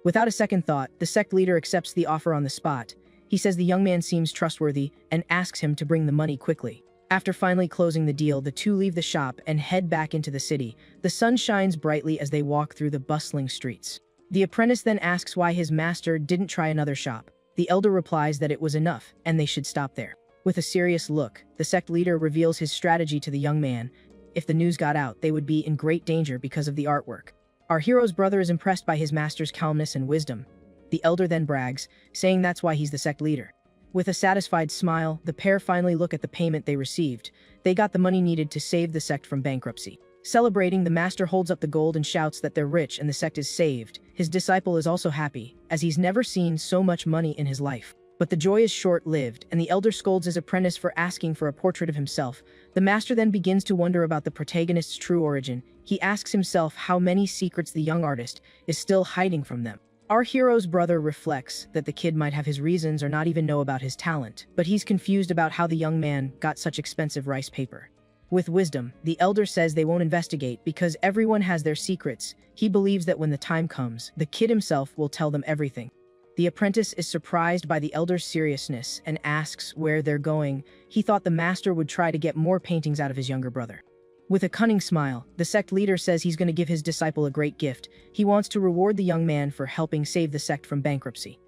Without a second thought, the sect leader accepts the offer on the spot. He says the young man seems trustworthy and asks him to bring the money quickly. After finally closing the deal, the two leave the shop and head back into the city. The sun shines brightly as they walk through the bustling streets. The apprentice then asks why his master didn't try another shop. The elder replies that it was enough and they should stop there. With a serious look, the sect leader reveals his strategy to the young man. If the news got out, they would be in great danger because of the artwork. Our hero's brother is impressed by his master's calmness and wisdom. The elder then brags, saying that's why he's the sect leader. With a satisfied smile, the pair finally look at the payment they received. They got the money needed to save the sect from bankruptcy. Celebrating, the master holds up the gold and shouts that they're rich and the sect is saved. His disciple is also happy, as he's never seen so much money in his life. But the joy is short-lived, and the elder scolds his apprentice for asking for a portrait of himself. The master then begins to wonder about the protagonist's true origin. He asks himself how many secrets the young artist is still hiding from them. Our hero's brother reflects that the kid might have his reasons or not even know about his talent, but he's confused about how the young man got such expensive rice paper. With wisdom, the elder says they won't investigate because everyone has their secrets. He believes that when the time comes, the kid himself will tell them everything. The apprentice is surprised by the elder's seriousness and asks where they're going. He thought the master would try to get more paintings out of his younger brother. With a cunning smile, the sect leader says he's going to give his disciple a great gift. He wants to reward the young man for helping save the sect from bankruptcy.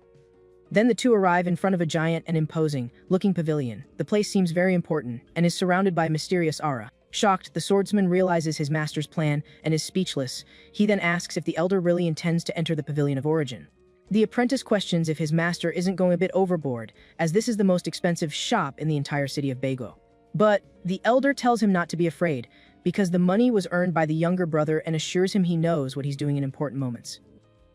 Then the two arrive in front of a giant and imposing-looking pavilion. The place seems very important and is surrounded by a mysterious aura. Shocked, the swordsman realizes his master's plan and is speechless. He then asks if the elder really intends to enter the pavilion of origin. The apprentice questions if his master isn't going a bit overboard, as this is the most expensive shop in the entire city of Bago. But the elder tells him not to be afraid, because the money was earned by the younger brother and assures him he knows what he's doing in important moments.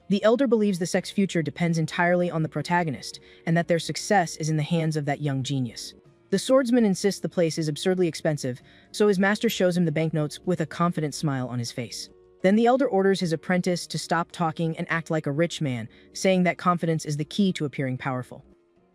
The elder believes the sect's future depends entirely on the protagonist, and that their success is in the hands of that young genius. The swordsman insists the place is absurdly expensive, so his master shows him the banknotes with a confident smile on his face. Then the elder orders his apprentice to stop talking and act like a rich man, saying that confidence is the key to appearing powerful.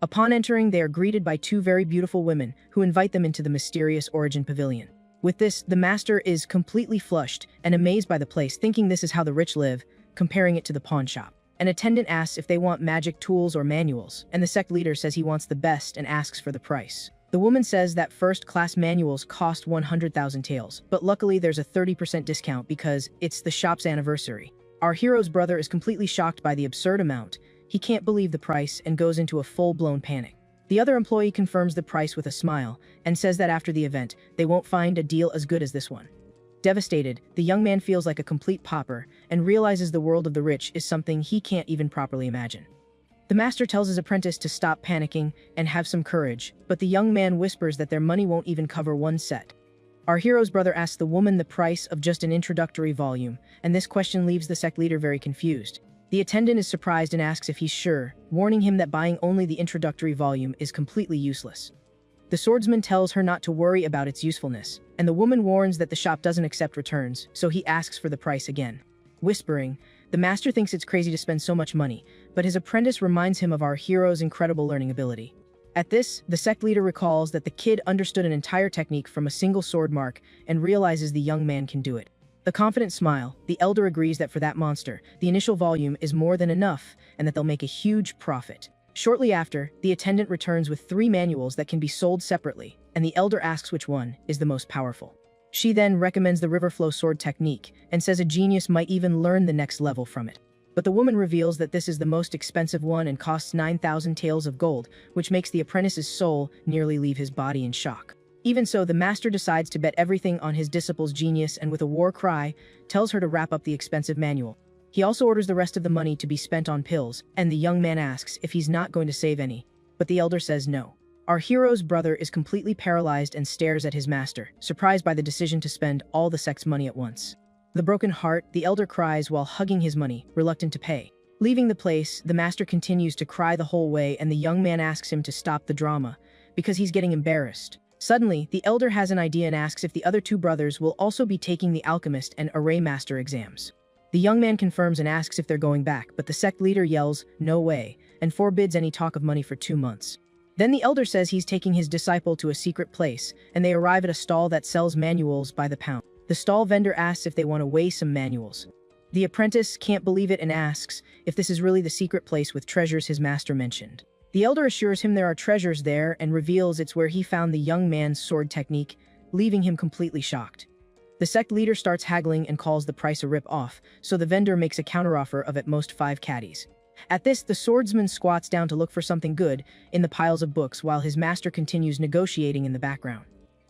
Upon entering, they are greeted by two very beautiful women who invite them into the mysterious origin pavilion. With this, the master is completely flushed and amazed by the place, thinking this is how the rich live, comparing it to the pawn shop. An attendant asks if they want magic tools or manuals, and the sect leader says he wants the best and asks for the price. The woman says that first-class manuals cost 100,000 taels, but luckily there's a 30% discount because it's the shop's anniversary. Our hero's brother is completely shocked by the absurd amount. He can't believe the price and goes into a full-blown panic. The other employee confirms the price with a smile and says that after the event, they won't find a deal as good as this one. Devastated, the young man feels like a complete pauper and realizes the world of the rich is something he can't even properly imagine. The master tells his apprentice to stop panicking and have some courage, but the young man whispers that their money won't even cover one set. Our hero's brother asks the woman the price of just an introductory volume, and this question leaves the sect leader very confused. The attendant is surprised and asks if he's sure, warning him that buying only the introductory volume is completely useless. The swordsman tells her not to worry about its usefulness, and the woman warns that the shop doesn't accept returns, so he asks for the price again. Whispering, the master thinks it's crazy to spend so much money, but his apprentice reminds him of our hero's incredible learning ability. At this, the sect leader recalls that the kid understood an entire technique from a single sword mark and realizes the young man can do it. The confident smile, the elder agrees that for that monster, the initial volume is more than enough and that they'll make a huge profit. Shortly after, the attendant returns with 3 manuals that can be sold separately, and the elder asks which one is the most powerful. She then recommends the river flow sword technique and says a genius might even learn the next level from it. But the woman reveals that this is the most expensive one and costs 9,000 taels of gold, which makes the apprentice's soul nearly leave his body in shock. Even so, the master decides to bet everything on his disciple's genius and with a war cry, tells her to wrap up the expensive manual. He also orders the rest of the money to be spent on pills, and the young man asks if he's not going to save any, but the elder says no. Our hero's brother is completely paralyzed and stares at his master, surprised by the decision to spend all the sect's money at once. With a broken heart, the elder cries while hugging his money, reluctant to pay. Leaving the place, the master continues to cry the whole way, and the young man asks him to stop the drama, because he's getting embarrassed. Suddenly, the elder has an idea and asks if the other two brothers will also be taking the alchemist and array master exams. The young man confirms and asks if they're going back, but the sect leader yells, "No way," and forbids any talk of money for 2 months. Then the elder says he's taking his disciple to a secret place, and they arrive at a stall that sells manuals by the pound. The stall vendor asks if they want to weigh some manuals. The apprentice can't believe it and asks if this is really the secret place with treasures his master mentioned. The elder assures him there are treasures there and reveals it's where he found the young man's sword technique, leaving him completely shocked. The sect leader starts haggling and calls the price a rip-off, so the vendor makes a counteroffer of at most 5 caddies. At this, the swordsman squats down to look for something good in the piles of books while his master continues negotiating in the background.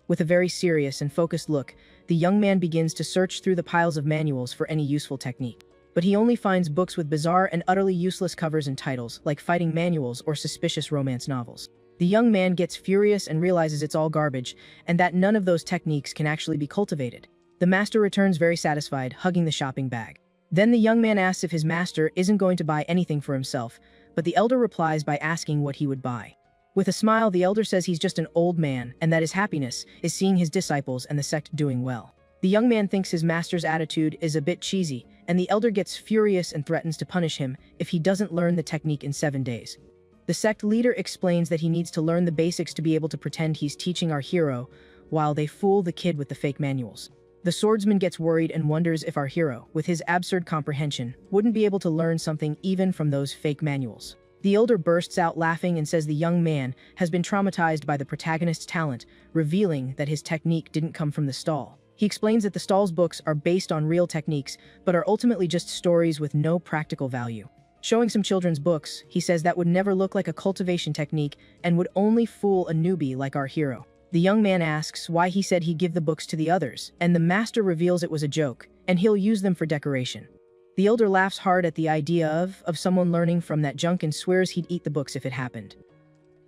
With a very serious and focused look, the young man begins to search through the piles of manuals for any useful technique. But he only finds books with bizarre and utterly useless covers and titles, like fighting manuals or suspicious romance novels. The young man gets furious and realizes it's all garbage, and that none of those techniques can actually be cultivated. The master returns very satisfied, hugging the shopping bag. Then the young man asks if his master isn't going to buy anything for himself, but the elder replies by asking what he would buy. With a smile, the elder says he's just an old man, and that his happiness is seeing his disciples and the sect doing well. The young man thinks his master's attitude is a bit cheesy, and the elder gets furious and threatens to punish him if he doesn't learn the technique in 7 days. The sect leader explains that he needs to learn the basics to be able to pretend he's teaching our hero, while they fool the kid with the fake manuals. The swordsman gets worried and wonders if our hero, with his absurd comprehension, wouldn't be able to learn something even from those fake manuals. The elder bursts out laughing and says the young man has been traumatized by the protagonist's talent, revealing that his technique didn't come from the stall. He explains that the stall's books are based on real techniques, but are ultimately just stories with no practical value. Showing some children's books, he says that would never look like a cultivation technique and would only fool a newbie like our hero. The young man asks why he said he'd give the books to the others, and the master reveals it was a joke, and he'll use them for decoration. The elder laughs hard at the idea of someone learning from that junk and swears he'd eat the books if it happened.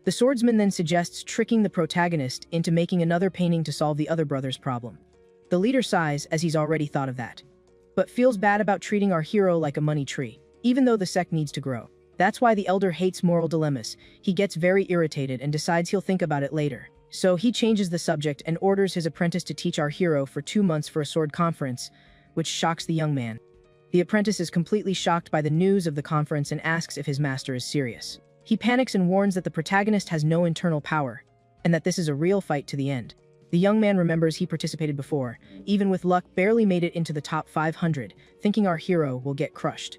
The swordsman then suggests tricking the protagonist into making another painting to solve the other brother's problem. The leader sighs as he's already thought of that, but feels bad about treating our hero like a money tree, even though the sect needs to grow. That's why the elder hates moral dilemmas. He gets very irritated and decides he'll think about it later. So he changes the subject and orders his apprentice to teach our hero for 2 months for a sword conference, which shocks the young man. The apprentice is completely shocked by the news of the conference and asks if his master is serious. He panics and warns that the protagonist has no internal power, and that this is a real fight to the end. The young man remembers he participated before, even with luck barely made it into the top 500, thinking our hero will get crushed.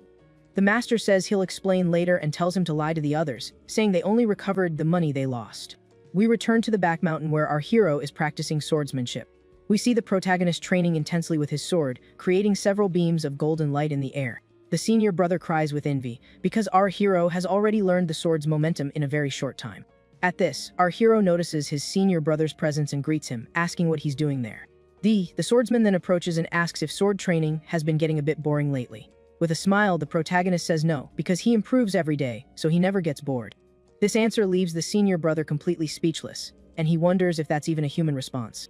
The master says he'll explain later and tells him to lie to the others, saying they only recovered the money they lost. We return to the back mountain where our hero is practicing swordsmanship. We see the protagonist training intensely with his sword, creating several beams of golden light in the air. The senior brother cries with envy, because our hero has already learned the sword's momentum in a very short time. At this, our hero notices his senior brother's presence and greets him, asking what he's doing there. The swordsman then approaches and asks if sword training has been getting a bit boring lately. With a smile, the protagonist says no, because he improves every day, so he never gets bored. This answer leaves the senior brother completely speechless, and he wonders if that's even a human response.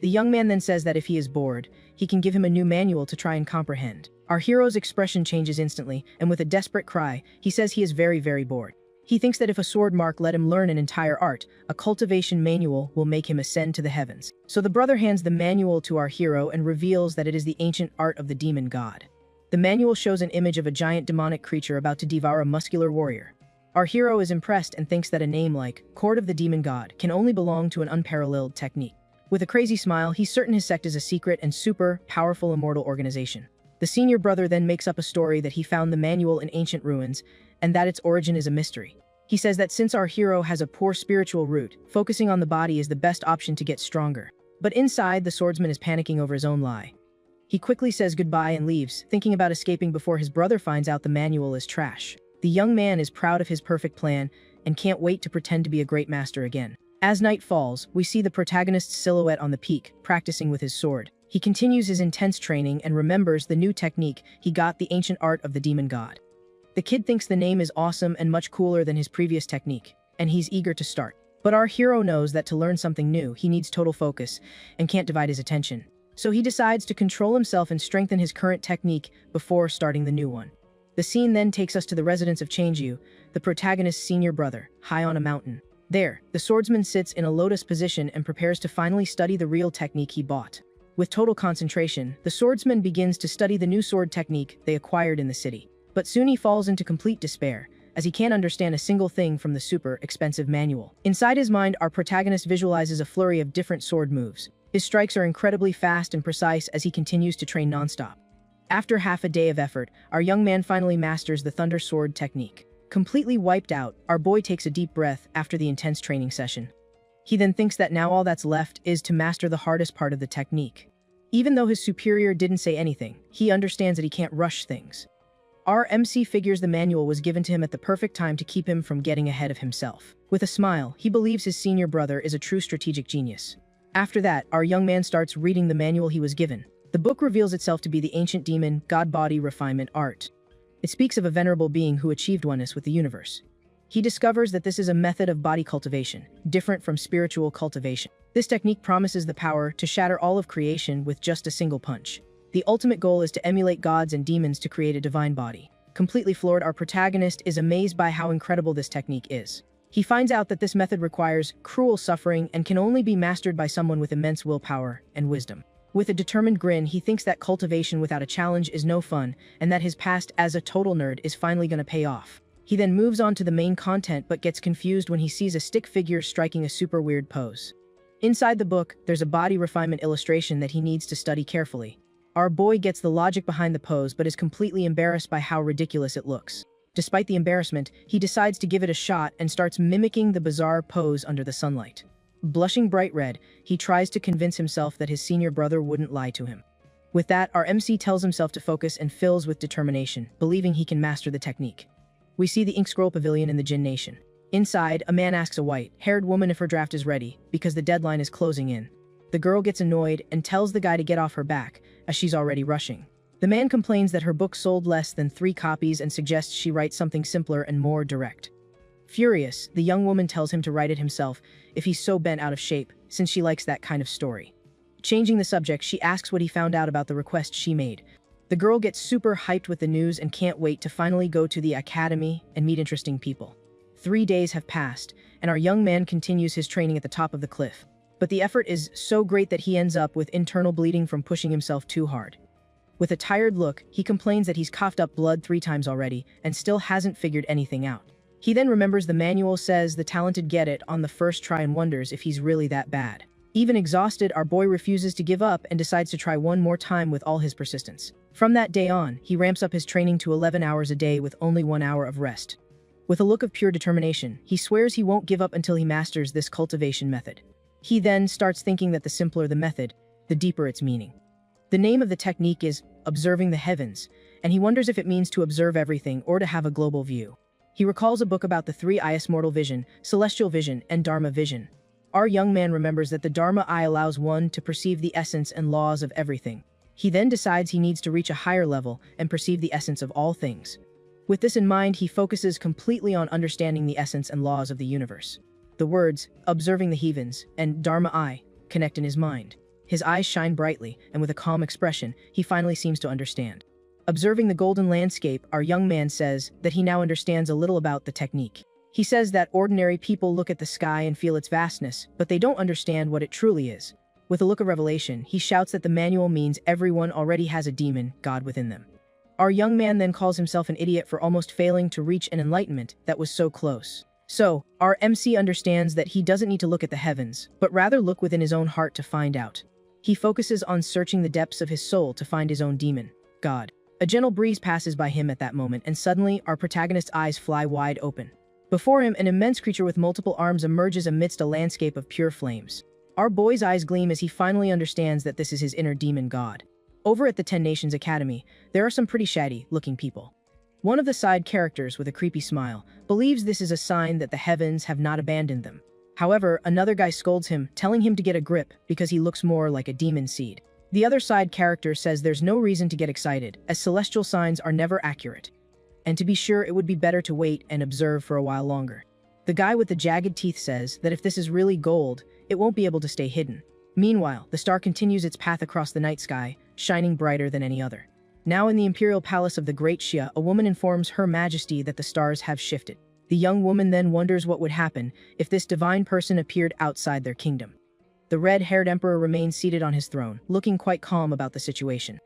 The young man then says that if he is bored, he can give him a new manual to try and comprehend. Our hero's expression changes instantly, and with a desperate cry, he says he is very, very bored. He thinks that if a sword mark let him learn an entire art, a cultivation manual will make him ascend to the heavens. So the brother hands the manual to our hero and reveals that it is the ancient art of the demon god. The manual shows an image of a giant demonic creature about to devour a muscular warrior. Our hero is impressed and thinks that a name like Court of the Demon God can only belong to an unparalleled technique. With a crazy smile, he's certain his sect is a secret and super powerful immortal organization. The senior brother then makes up a story that he found the manual in ancient ruins and that its origin is a mystery. He says that since our hero has a poor spiritual root, focusing on the body is the best option to get stronger. But inside, the swordsman is panicking over his own lie. He quickly says goodbye and leaves, thinking about escaping before his brother finds out the manual is trash. The young man is proud of his perfect plan and can't wait to pretend to be a great master again. As night falls, we see the protagonist's silhouette on the peak, practicing with his sword. He continues his intense training and remembers the new technique he got, the ancient art of the demon god. The kid thinks the name is awesome and much cooler than his previous technique, and he's eager to start. But our hero knows that to learn something new, he needs total focus and can't divide his attention. So he decides to control himself and strengthen his current technique before starting the new one. The scene then takes us to the residence of Changyu, the protagonist's senior brother, high on a mountain. There, the swordsman sits in a lotus position and prepares to finally study the real technique he bought. With total concentration, the swordsman begins to study the new sword technique they acquired in the city. But soon he falls into complete despair, as he can't understand a single thing from the super expensive manual. Inside his mind, our protagonist visualizes a flurry of different sword moves. His strikes are incredibly fast and precise as he continues to train nonstop. After half a day of effort, our young man finally masters the thunder sword technique. Completely wiped out, our boy takes a deep breath after the intense training session. He then thinks that now all that's left is to master the hardest part of the technique. Even though his superior didn't say anything, he understands that he can't rush things. Our MC figures the manual was given to him at the perfect time to keep him from getting ahead of himself. With a smile, he believes his senior brother is a true strategic genius. After that, our young man starts reading the manual he was given. The book reveals itself to be the ancient demon, God Body Refinement Art. It speaks of a venerable being who achieved oneness with the universe. He discovers that this is a method of body cultivation, different from spiritual cultivation. This technique promises the power to shatter all of creation with just a single punch. The ultimate goal is to emulate gods and demons to create a divine body. Completely floored, our protagonist is amazed by how incredible this technique is. He finds out that this method requires cruel suffering and can only be mastered by someone with immense willpower and wisdom. With a determined grin, he thinks that cultivation without a challenge is no fun, and that his past as a total nerd is finally going to pay off. He then moves on to the main content but gets confused when he sees a stick figure striking a super weird pose. Inside the book, there's a body refinement illustration that he needs to study carefully. Our boy gets the logic behind the pose but is completely embarrassed by how ridiculous it looks. Despite the embarrassment, he decides to give it a shot and starts mimicking the bizarre pose under the sunlight. Blushing bright red, he tries to convince himself that his senior brother wouldn't lie to him. With that, our MC tells himself to focus and fills with determination, believing he can master the technique. We see the Ink Scroll Pavilion in the Jin Nation. Inside, a man asks a white-haired woman if her draft is ready, because the deadline is closing in. The girl gets annoyed and tells the guy to get off her back, as she's already rushing. The man complains that her book sold less than 3 copies and suggests she write something simpler and more direct. Furious, the young woman tells him to write it himself if he's so bent out of shape, since she likes that kind of story. Changing the subject, she asks what he found out about the request she made. The girl gets super hyped with the news and can't wait to finally go to the academy and meet interesting people. 3 days have passed, and our young man continues his training at the top of the cliff. But the effort is so great that he ends up with internal bleeding from pushing himself too hard. With a tired look, he complains that he's coughed up blood 3 times already and still hasn't figured anything out. He then remembers the manual says the talented get it on the first try and wonders if he's really that bad. Even exhausted, our boy refuses to give up and decides to try one more time with all his persistence. From that day on, he ramps up his training to 11 hours a day with only 1 hour of rest. With a look of pure determination, he swears he won't give up until he masters this cultivation method. He then starts thinking that the simpler the method, the deeper its meaning. The name of the technique is observing the heavens, and he wonders if it means to observe everything or to have a global view. He recalls a book about the 3 eyes: mortal vision, celestial vision, and Dharma vision. Our young man remembers that the Dharma eye allows one to perceive the essence and laws of everything. He then decides he needs to reach a higher level and perceive the essence of all things. With this in mind, he focuses completely on understanding the essence and laws of the universe. The words, observing the heavens, and Dharma eye, connect in his mind. His eyes shine brightly, and with a calm expression, he finally seems to understand. Observing the golden landscape, our young man says that he now understands a little about the technique. He says that ordinary people look at the sky and feel its vastness, but they don't understand what it truly is. With a look of revelation, he shouts that the manual means everyone already has a demon, God within them. Our young man then calls himself an idiot for almost failing to reach an enlightenment that was so close. So, our MC understands that he doesn't need to look at the heavens, but rather look within his own heart to find out. He focuses on searching the depths of his soul to find his own demon, God. A gentle breeze passes by him at that moment, and suddenly, our protagonist's eyes fly wide open. Before him, an immense creature with multiple arms emerges amidst a landscape of pure flames. Our boy's eyes gleam as he finally understands that this is his inner demon God. Over at the 10 Nations Academy, there are some pretty shady-looking people. One of the side characters, with a creepy smile, believes this is a sign that the heavens have not abandoned them. However, another guy scolds him, telling him to get a grip because he looks more like a demon seed. The other side character says there's no reason to get excited, as celestial signs are never accurate. And to be sure, it would be better to wait and observe for a while longer. The guy with the jagged teeth says that if this is really gold, it won't be able to stay hidden. Meanwhile, the star continues its path across the night sky, shining brighter than any other. Now in the imperial palace of the Great Xia, a woman informs Her Majesty that the stars have shifted. The young woman then wonders what would happen if this divine person appeared outside their kingdom. The red-haired emperor remains seated on his throne, looking quite calm about the situation.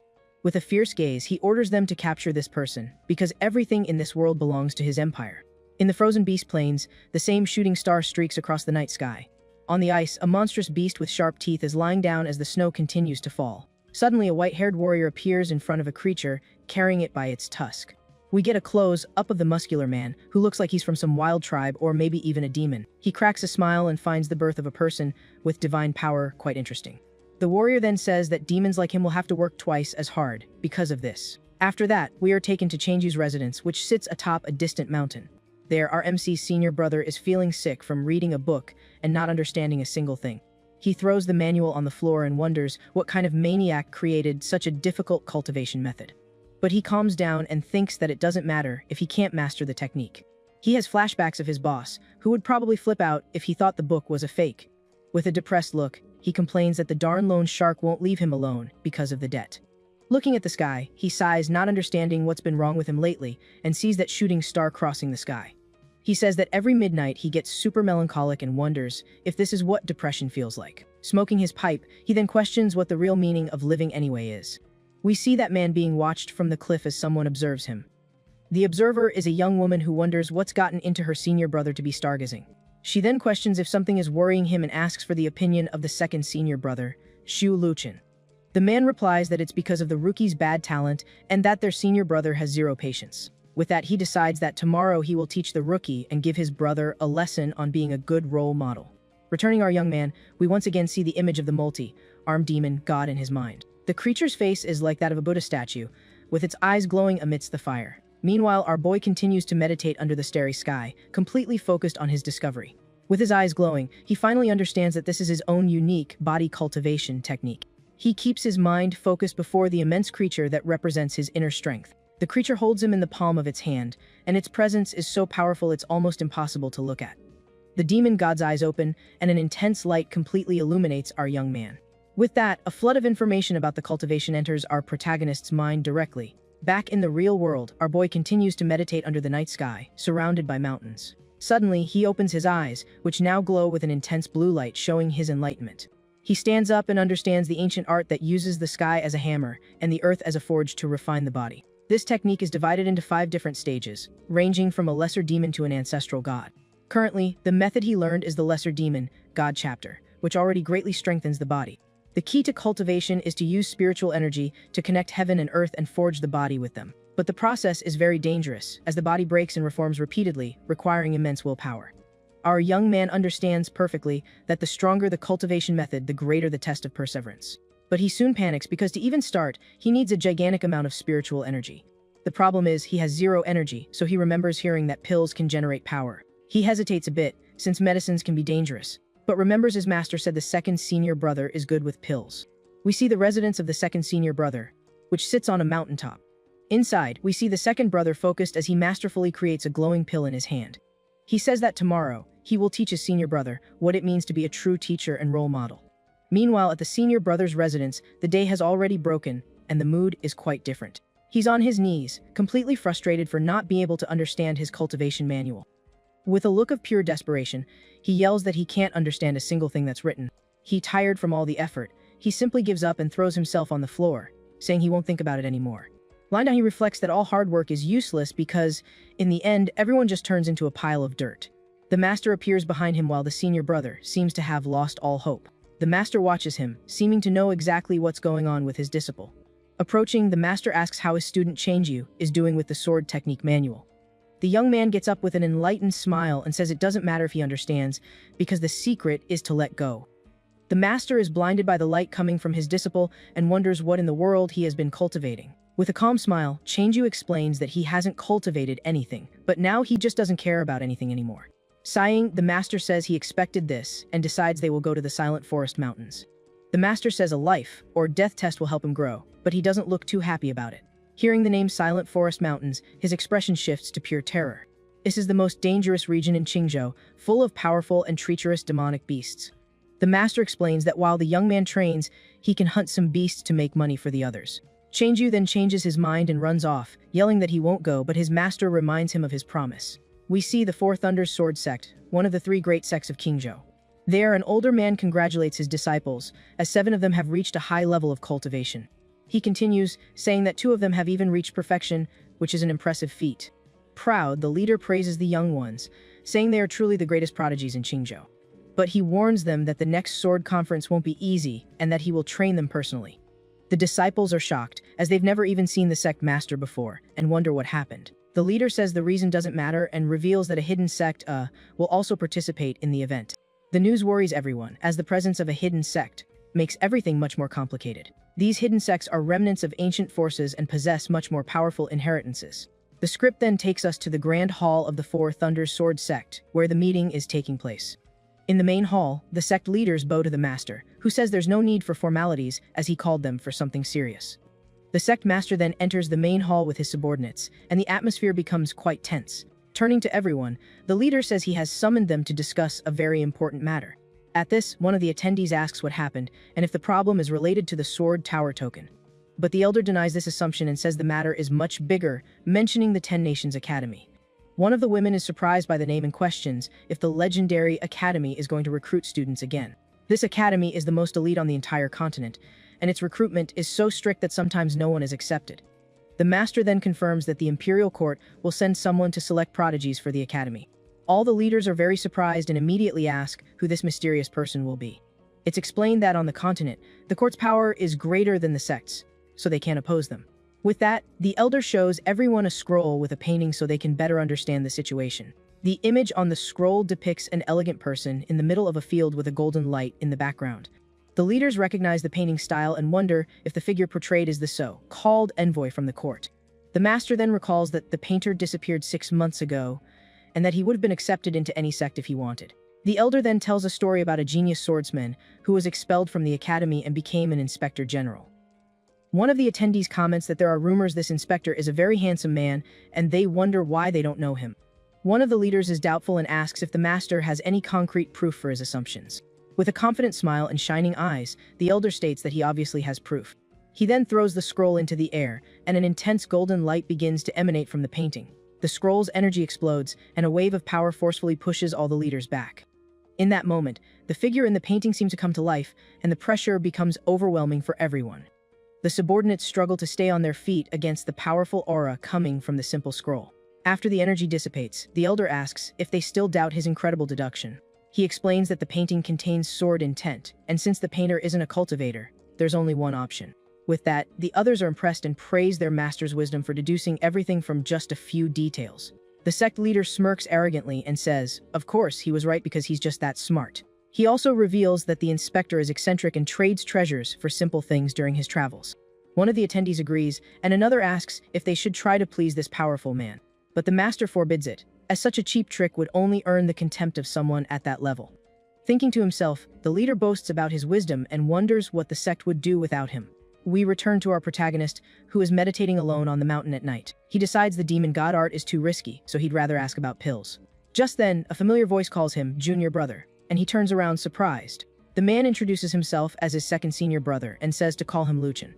With a fierce gaze, he orders them to capture this person, because everything in this world belongs to his empire. In the frozen beast plains, the same shooting star streaks across the night sky. On the ice, a monstrous beast with sharp teeth is lying down as the snow continues to fall. Suddenly, a white-haired warrior appears in front of a creature, carrying it by its tusk. We get a close-up of the muscular man, who looks like he's from some wild tribe or maybe even a demon. He cracks a smile and finds the birth of a person with divine power quite interesting. The warrior then says that demons like him will have to work twice as hard because of this. After that, we are taken to Changyu's residence, which sits atop a distant mountain. There, our MC's senior brother is feeling sick from reading a book and not understanding a single thing. He throws the manual on the floor and wonders what kind of maniac created such a difficult cultivation method. But he calms down and thinks that it doesn't matter if he can't master the technique. He has flashbacks of his boss, who would probably flip out if he thought the book was a fake. With a depressed look, he complains that the darn loan shark won't leave him alone because of the debt. Looking at the sky, he sighs, not understanding what's been wrong with him lately, and sees that shooting star crossing the sky. He says that every midnight he gets super melancholic and wonders if this is what depression feels like. Smoking his pipe, he then questions what the real meaning of living anyway is. We see that man being watched from the cliff as someone observes him. The observer is a young woman who wonders what's gotten into her senior brother to be stargazing. She then questions if something is worrying him and asks for the opinion of the second senior brother, Xu Luchin. The man replies that it's because of the rookie's bad talent and that their senior brother has zero patience. With that, he decides that tomorrow he will teach the rookie and give his brother a lesson on being a good role model. Returning our young man, we once again see the image of the multi-armed demon god in his mind. The creature's face is like that of a Buddha statue, with its eyes glowing amidst the fire. Meanwhile, our boy continues to meditate under the starry sky, completely focused on his discovery. With his eyes glowing, he finally understands that this is his own unique body cultivation technique. He keeps his mind focused before the immense creature that represents his inner strength. The creature holds him in the palm of its hand, and its presence is so powerful it's almost impossible to look at. The demon god's eyes open, and an intense light completely illuminates our young man. With that, a flood of information about the cultivation enters our protagonist's mind directly. Back in the real world, our boy continues to meditate under the night sky, surrounded by mountains. Suddenly, he opens his eyes, which now glow with an intense blue light showing his enlightenment. He stands up and understands the ancient art that uses the sky as a hammer and the earth as a forge to refine the body. This technique is divided into 5 different stages, ranging from a lesser demon to an ancestral god. Currently, the method he learned is the lesser demon god chapter, which already greatly strengthens the body. The key to cultivation is to use spiritual energy to connect heaven and earth and forge the body with them. But the process is very dangerous, as the body breaks and reforms repeatedly, requiring immense willpower. Our young man understands perfectly that the stronger the cultivation method, the greater the test of perseverance. But he soon panics because to even start, he needs a gigantic amount of spiritual energy. The problem is he has zero energy, so he remembers hearing that pills can generate power. He hesitates a bit, since medicines can be dangerous, but remembers his master said the second senior brother is good with pills. We see the residence of the second senior brother, which sits on a mountaintop. Inside, we see the second brother focused as he masterfully creates a glowing pill in his hand. He says that tomorrow, he will teach his senior brother what it means to be a true teacher and role model. Meanwhile, at the senior brother's residence, the day has already broken, and the mood is quite different. He's on his knees, completely frustrated for not being able to understand his cultivation manual. With a look of pure desperation, he yells that he can't understand a single thing that's written. He, tired from all the effort, he simply gives up and throws himself on the floor, saying he won't think about it anymore. Lying down, he reflects that all hard work is useless because, in the end, everyone just turns into a pile of dirt. The master appears behind him while the senior brother seems to have lost all hope. The master watches him, seeming to know exactly what's going on with his disciple. Approaching, the master asks how his student Changyu is doing with the sword technique manual. The young man gets up with an enlightened smile and says it doesn't matter if he understands, because the secret is to let go. The master is blinded by the light coming from his disciple and wonders what in the world he has been cultivating. With a calm smile, Changyu explains that he hasn't cultivated anything, but now he just doesn't care about anything anymore. Sighing, the master says he expected this and decides they will go to the Silent Forest Mountains. The master says a life or death test will help him grow, but he doesn't look too happy about it. Hearing the name Silent Forest Mountains, his expression shifts to pure terror. This is the most dangerous region in Qingzhou, full of powerful and treacherous demonic beasts. The master explains that while the young man trains, he can hunt some beasts to make money for the others. Changju then changes his mind and runs off, yelling that he won't go, but his master reminds him of his promise. We see the Four Thunders Sword Sect, one of the three great sects of Qingzhou. There, an older man congratulates his disciples, as 7 of them have reached a high level of cultivation. He continues, saying that 2 of them have even reached perfection, which is an impressive feat. Proud, the leader praises the young ones, saying they are truly the greatest prodigies in Qingzhou. But he warns them that the next sword conference won't be easy, and that he will train them personally. The disciples are shocked, as they've never even seen the sect master before, and wonder what happened. The leader says the reason doesn't matter and reveals that a hidden sect, will also participate in the event. The news worries everyone, as the presence of a hidden sect makes everything much more complicated. These hidden sects are remnants of ancient forces and possess much more powerful inheritances. The script then takes us to the Grand Hall of the Four Thunders Sword Sect, where the meeting is taking place. In the main hall, the sect leaders bow to the master, who says there's no need for formalities, as he called them for something serious. The sect master then enters the main hall with his subordinates, and the atmosphere becomes quite tense. Turning to everyone, the leader says he has summoned them to discuss a very important matter. At this, one of the attendees asks what happened, and if the problem is related to the Sword Tower token. But the elder denies this assumption and says the matter is much bigger, mentioning the 10 Nations Academy. One of the women is surprised by the name and questions if the legendary academy is going to recruit students again. This academy is the most elite on the entire continent, and its recruitment is so strict that sometimes no one is accepted. The master then confirms that the imperial court will send someone to select prodigies for the academy. All the leaders are very surprised and immediately ask who this mysterious person will be. It's explained that on the continent, the court's power is greater than the sects, so they can't oppose them. With that, the elder shows everyone a scroll with a painting so they can better understand the situation. The image on the scroll depicts an elegant person in the middle of a field with a golden light in the background. The leaders recognize the painting style and wonder if the figure portrayed is the so-called envoy from the court. The master then recalls that the painter disappeared 6 months ago, and that he would have been accepted into any sect if he wanted. The elder then tells a story about a genius swordsman who was expelled from the academy and became an inspector general. One of the attendees comments that there are rumors this inspector is a very handsome man, and they wonder why they don't know him. One of the leaders is doubtful and asks if the master has any concrete proof for his assumptions. With a confident smile and shining eyes, the elder states that he obviously has proof. He then throws the scroll into the air, and an intense golden light begins to emanate from the painting. The scroll's energy explodes, and a wave of power forcefully pushes all the leaders back. In that moment, the figure in the painting seems to come to life, and the pressure becomes overwhelming for everyone. The subordinates struggle to stay on their feet against the powerful aura coming from the simple scroll. After the energy dissipates, the elder asks if they still doubt his incredible deduction. He explains that the painting contains sword intent, and since the painter isn't a cultivator, there's only one option. With that, the others are impressed and praise their master's wisdom for deducing everything from just a few details. The sect leader smirks arrogantly and says, of course, he was right because he's just that smart. He also reveals that the inspector is eccentric and trades treasures for simple things during his travels. One of the attendees agrees, and another asks if they should try to please this powerful man. But the master forbids it, as such a cheap trick would only earn the contempt of someone at that level. Thinking to himself, the leader boasts about his wisdom and wonders what the sect would do without him. We return to our protagonist, who is meditating alone on the mountain at night. He decides the demon god art is too risky, so he'd rather ask about pills. Just then, a familiar voice calls him junior brother, and he turns around surprised. The man introduces himself as his second senior brother and says to call him Luchin.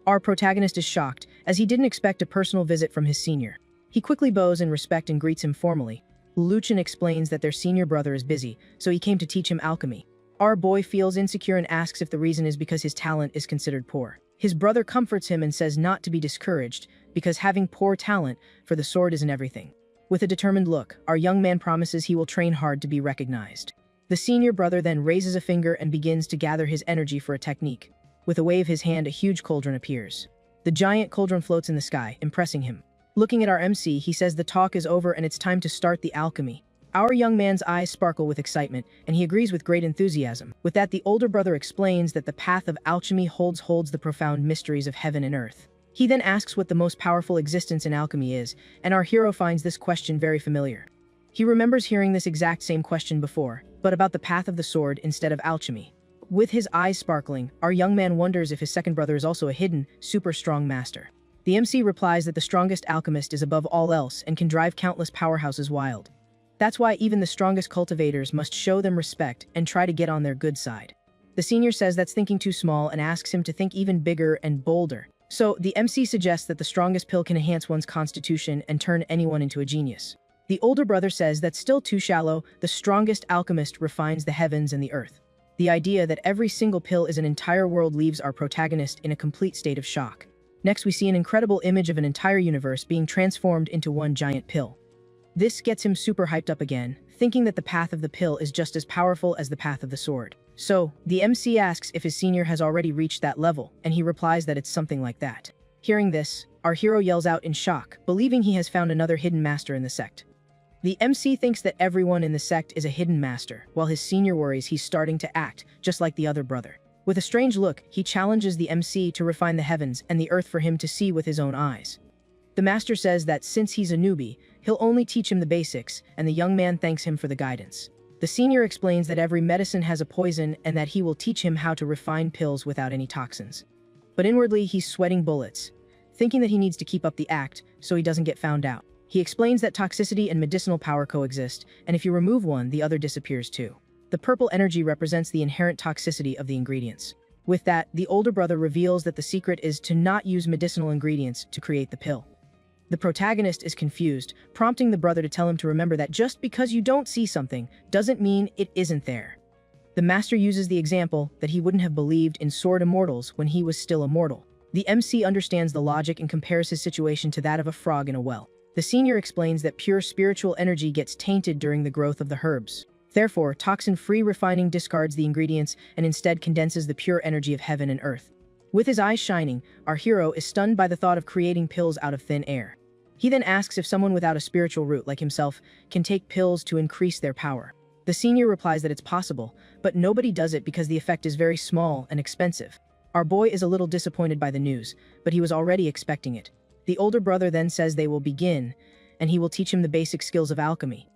Our protagonist is shocked, as he didn't expect a personal visit from his senior. He quickly bows in respect and greets him formally. Luchin explains that their senior brother is busy, so he came to teach him alchemy. Our boy feels insecure and asks if the reason is because his talent is considered poor. His brother comforts him and says not to be discouraged, because having poor talent for the sword isn't everything. With a determined look, our young man promises he will train hard to be recognized. The senior brother then raises a finger and begins to gather his energy for a technique. With a wave of his hand, a huge cauldron appears. The giant cauldron floats in the sky, impressing him. Looking at our MC, he says the talk is over and it's time to start the alchemy. Our young man's eyes sparkle with excitement, and he agrees with great enthusiasm. With that, the older brother explains that the path of alchemy holds the profound mysteries of heaven and earth. He then asks what the most powerful existence in alchemy is, and our hero finds this question very familiar. He remembers hearing this exact same question before, but about the path of the sword instead of alchemy. With his eyes sparkling, our young man wonders if his second brother is also a hidden, super strong master. The MC replies that the strongest alchemist is above all else and can drive countless powerhouses wild. That's why even the strongest cultivators must show them respect and try to get on their good side. The senior says that's thinking too small and asks him to think even bigger and bolder, So, the MC suggests that the strongest pill can enhance one's constitution and turn anyone into a genius. The older brother says that's still too shallow. The strongest alchemist refines the heavens and the earth. The idea that every single pill is an entire world leaves our protagonist in a complete state of shock. Next, we see an incredible image of an entire universe being transformed into one giant pill. This gets him super hyped up again, thinking that the path of the pill is just as powerful as the path of the sword. So, the MC asks if his senior has already reached that level, and he replies that it's something like that. Hearing this, our hero yells out in shock, believing he has found another hidden master in the sect. The MC thinks that everyone in the sect is a hidden master, while his senior worries he's starting to act just like the other brother. With a strange look, he challenges the MC to refine the heavens and the earth for him to see with his own eyes. The master says that since he's a newbie, he'll only teach him the basics, and the young man thanks him for the guidance. The senior explains that every medicine has a poison and that he will teach him how to refine pills without any toxins. But inwardly, he's sweating bullets, thinking that he needs to keep up the act so he doesn't get found out. He explains that toxicity and medicinal power coexist, and if you remove one, the other disappears too. The purple energy represents the inherent toxicity of the ingredients. With that, the older brother reveals that the secret is to not use medicinal ingredients to create the pill. The protagonist is confused, prompting the brother to tell him to remember that just because you don't see something doesn't mean it isn't there. The master uses the example that he wouldn't have believed in sword immortals when he was still immortal. The MC understands the logic and compares his situation to that of a frog in a well. The senior explains that pure spiritual energy gets tainted during the growth of the herbs. Therefore, toxin-free refining discards the ingredients and instead condenses the pure energy of heaven and earth. With his eyes shining, our hero is stunned by the thought of creating pills out of thin air. He then asks if someone without a spiritual root like himself can take pills to increase their power. The senior replies that it's possible, but nobody does it because the effect is very small and expensive. Our boy is a little disappointed by the news, but he was already expecting it. The older brother then says they will begin, and he will teach him the basic skills of alchemy.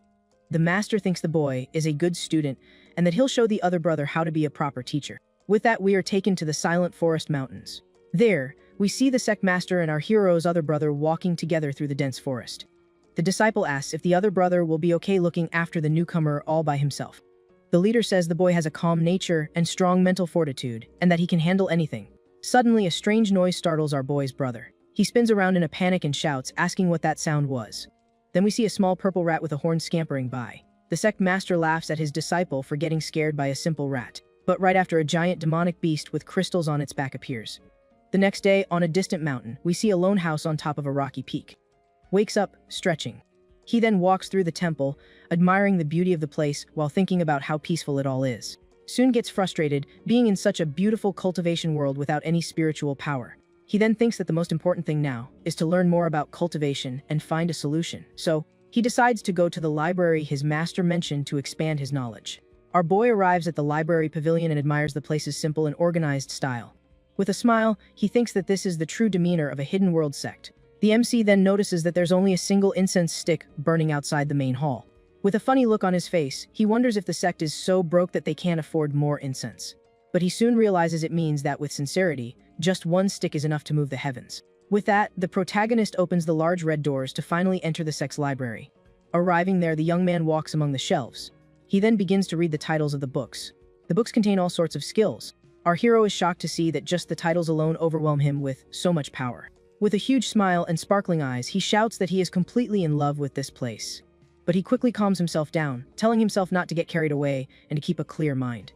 The master thinks the boy is a good student and that he'll show the other brother how to be a proper teacher. With that, we are taken to the Silent Forest Mountains. There, we see the sect master and our hero's other brother walking together through the dense forest. The disciple asks if the other brother will be okay looking after the newcomer all by himself. The leader says the boy has a calm nature and strong mental fortitude, and that he can handle anything. Suddenly, a strange noise startles our boy's brother. He spins around in a panic and shouts, asking what that sound was. Then we see a small purple rat with a horn scampering by. The sect master laughs at his disciple for getting scared by a simple rat. But right after, a giant demonic beast with crystals on its back appears. The next day, on a distant mountain, we see a lone house on top of a rocky peak. Wakes up, stretching. He then walks through the temple, admiring the beauty of the place while thinking about how peaceful it all is. Soon gets frustrated, being in such a beautiful cultivation world without any spiritual power. He then thinks that the most important thing now is to learn more about cultivation and find a solution. So, he decides to go to the library his master mentioned to expand his knowledge. Our boy arrives at the library pavilion and admires the place's simple and organized style. With a smile, he thinks that this is the true demeanor of a hidden world sect. The MC then notices that there's only a single incense stick burning outside the main hall. With a funny look on his face, he wonders if the sect is so broke that they can't afford more incense. But he soon realizes it means that with sincerity, just one stick is enough to move the heavens. With that, the protagonist opens the large red doors to finally enter the sect's library. Arriving there, the young man walks among the shelves. He then begins to read the titles of the books. The books contain all sorts of skills. Our hero is shocked to see that just the titles alone overwhelm him with so much power. With a huge smile and sparkling eyes, he shouts that he is completely in love with this place. But he quickly calms himself down, telling himself not to get carried away and to keep a clear mind.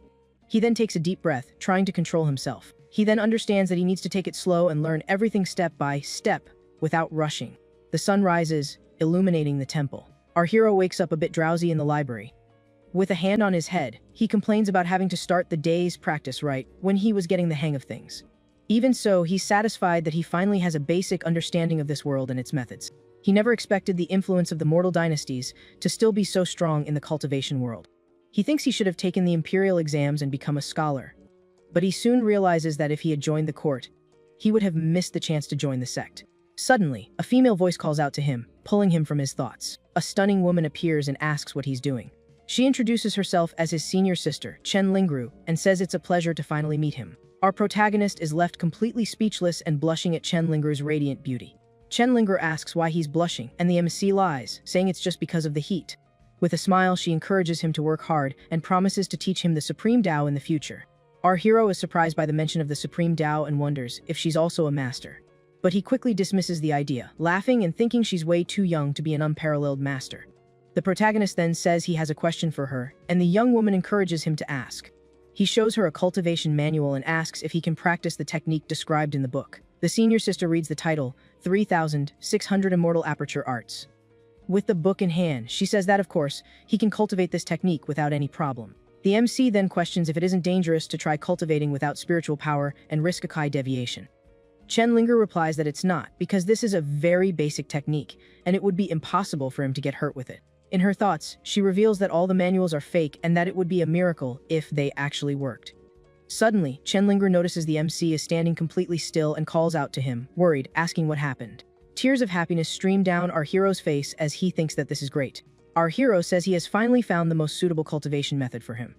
He then takes a deep breath, trying to control himself. He then understands that he needs to take it slow and learn everything step by step, without rushing. The sun rises, illuminating the temple. Our hero wakes up a bit drowsy in the library. With a hand on his head, he complains about having to start the day's practice right when he was getting the hang of things. Even so, he's satisfied that he finally has a basic understanding of this world and its methods. He never expected the influence of the mortal dynasties to still be so strong in the cultivation world. He thinks he should have taken the imperial exams and become a scholar. But he soon realizes that if he had joined the court, he would have missed the chance to join the sect. Suddenly, a female voice calls out to him, pulling him from his thoughts. A stunning woman appears and asks what he's doing. She introduces herself as his senior sister, Chen Lingru, and says it's a pleasure to finally meet him. Our protagonist is left completely speechless and blushing at Chen Lingru's radiant beauty. Chen Lingru asks why he's blushing, and the MC lies, saying it's just because of the heat. With a smile, she encourages him to work hard and promises to teach him the Supreme Tao in the future. Our hero is surprised by the mention of the Supreme Tao and wonders if she's also a master. But he quickly dismisses the idea, laughing and thinking she's way too young to be an unparalleled master. The protagonist then says he has a question for her, and the young woman encourages him to ask. He shows her a cultivation manual and asks if he can practice the technique described in the book. The senior sister reads the title, 3,600 Immortal Aperture Arts. With the book in hand, she says that, of course, he can cultivate this technique without any problem. The MC then questions if it isn't dangerous to try cultivating without spiritual power and risk a Kai deviation. Linger replies that it's not, because this is a very basic technique, and it would be impossible for him to get hurt with it. In her thoughts, she reveals that all the manuals are fake and that it would be a miracle if they actually worked. Suddenly, Linger notices the MC is standing completely still and calls out to him, worried, asking what happened. Tears of happiness stream down our hero's face as he thinks that this is great. Our hero says he has finally found the most suitable cultivation method for him.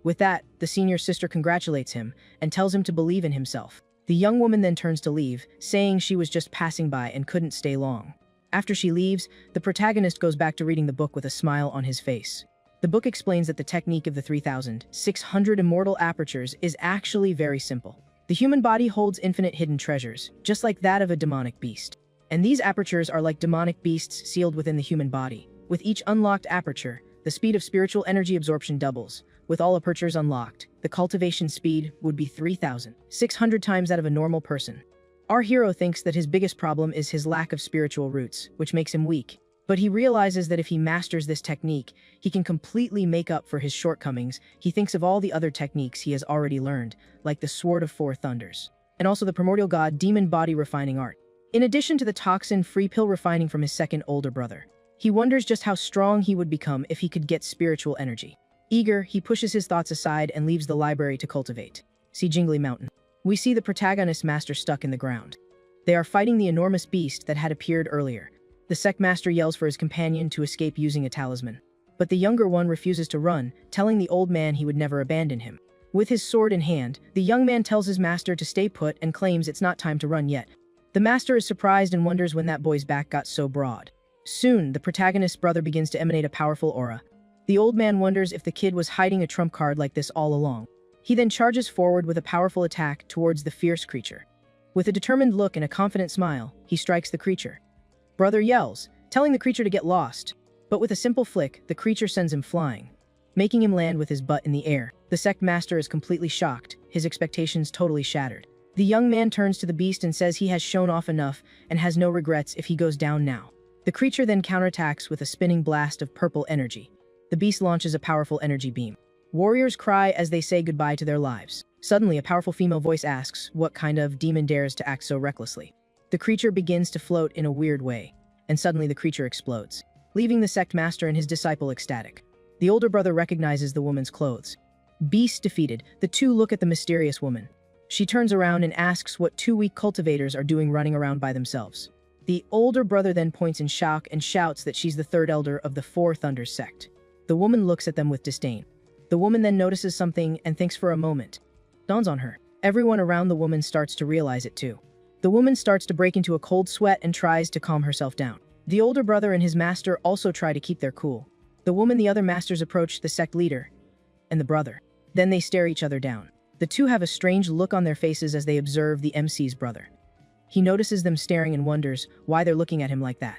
With that, the senior sister congratulates him and tells him to believe in himself. The young woman then turns to leave, saying she was just passing by and couldn't stay long. After she leaves, the protagonist goes back to reading the book with a smile on his face. The book explains that the technique of the 3,600 immortal apertures is actually very simple. The human body holds infinite hidden treasures, just like that of a demonic beast. And these apertures are like demonic beasts sealed within the human body. With each unlocked aperture, the speed of spiritual energy absorption doubles. With all apertures unlocked, the cultivation speed would be 3,600 times that of a normal person. Our hero thinks that his biggest problem is his lack of spiritual roots, which makes him weak. But he realizes that if he masters this technique, he can completely make up for his shortcomings. He thinks of all the other techniques he has already learned, like the Sword of Four Thunders, and also the primordial god demon body refining art. In addition to the toxin-free pill refining from his second older brother, he wonders just how strong he would become if he could get spiritual energy. Eager, he pushes his thoughts aside and leaves the library to cultivate. See Jingly Mountain. We see the protagonist's master stuck in the ground. They are fighting the enormous beast that had appeared earlier. The sect master yells for his companion to escape using a talisman. But the younger one refuses to run, telling the old man he would never abandon him. With his sword in hand, the young man tells his master to stay put and claims it's not time to run yet. The master is surprised and wonders when that boy's back got so broad. Soon, the protagonist's brother begins to emanate a powerful aura. The old man wonders if the kid was hiding a trump card like this all along. He then charges forward with a powerful attack towards the fierce creature. With a determined look and a confident smile, he strikes the creature. Brother yells, telling the creature to get lost. But with a simple flick, the creature sends him flying, making him land with his butt in the air. The sect master is completely shocked, his expectations totally shattered. The young man turns to the beast and says he has shown off enough and has no regrets if he goes down now. The creature then counterattacks with a spinning blast of purple energy. The beast launches a powerful energy beam. Warriors cry as they say goodbye to their lives. Suddenly, a powerful female voice asks, what kind of demon dares to act so recklessly? The creature begins to float in a weird way, and suddenly the creature explodes, leaving the sect master and his disciple ecstatic. The older brother recognizes the woman's clothes. Beast defeated, the two look at the mysterious woman. She turns around and asks what two weak cultivators are doing running around by themselves. The older brother then points in shock and shouts that she's the third elder of the Four Thunders sect. The woman looks at them with disdain. The woman then notices something and thinks for a moment. Dawns on her. Everyone around the woman starts to realize it too. The woman starts to break into a cold sweat and tries to calm herself down. The older brother and his master also try to keep their cool. The woman and the other masters approach the sect leader and the brother. Then they stare each other down. The two have a strange look on their faces as they observe the MC's brother. He notices them staring and wonders why they're looking at him like that.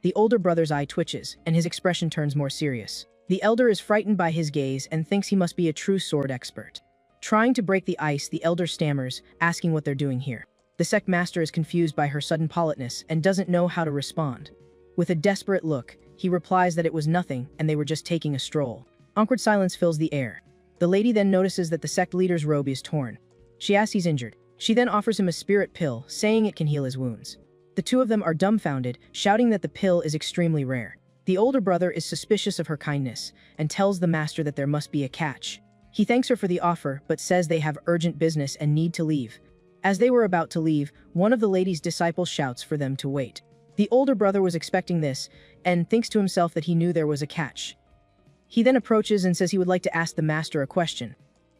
The older brother's eye twitches, and his expression turns more serious. The elder is frightened by his gaze and thinks he must be a true sword expert. Trying to break the ice, the elder stammers, asking what they're doing here. The sect master is confused by her sudden politeness and doesn't know how to respond. With a desperate look, he replies that it was nothing and they were just taking a stroll. Awkward silence fills the air. The lady then notices that the sect leader's robe is torn. She asks he's injured. She then offers him a spirit pill, saying it can heal his wounds. The two of them are dumbfounded, shouting that the pill is extremely rare. The older brother is suspicious of her kindness and tells the master that there must be a catch. He thanks her for the offer, but says they have urgent business and need to leave. As they were about to leave, one of the lady's disciples shouts for them to wait. The older brother was expecting this and thinks to himself that he knew there was a catch. He then approaches and says he would like to ask the master a question.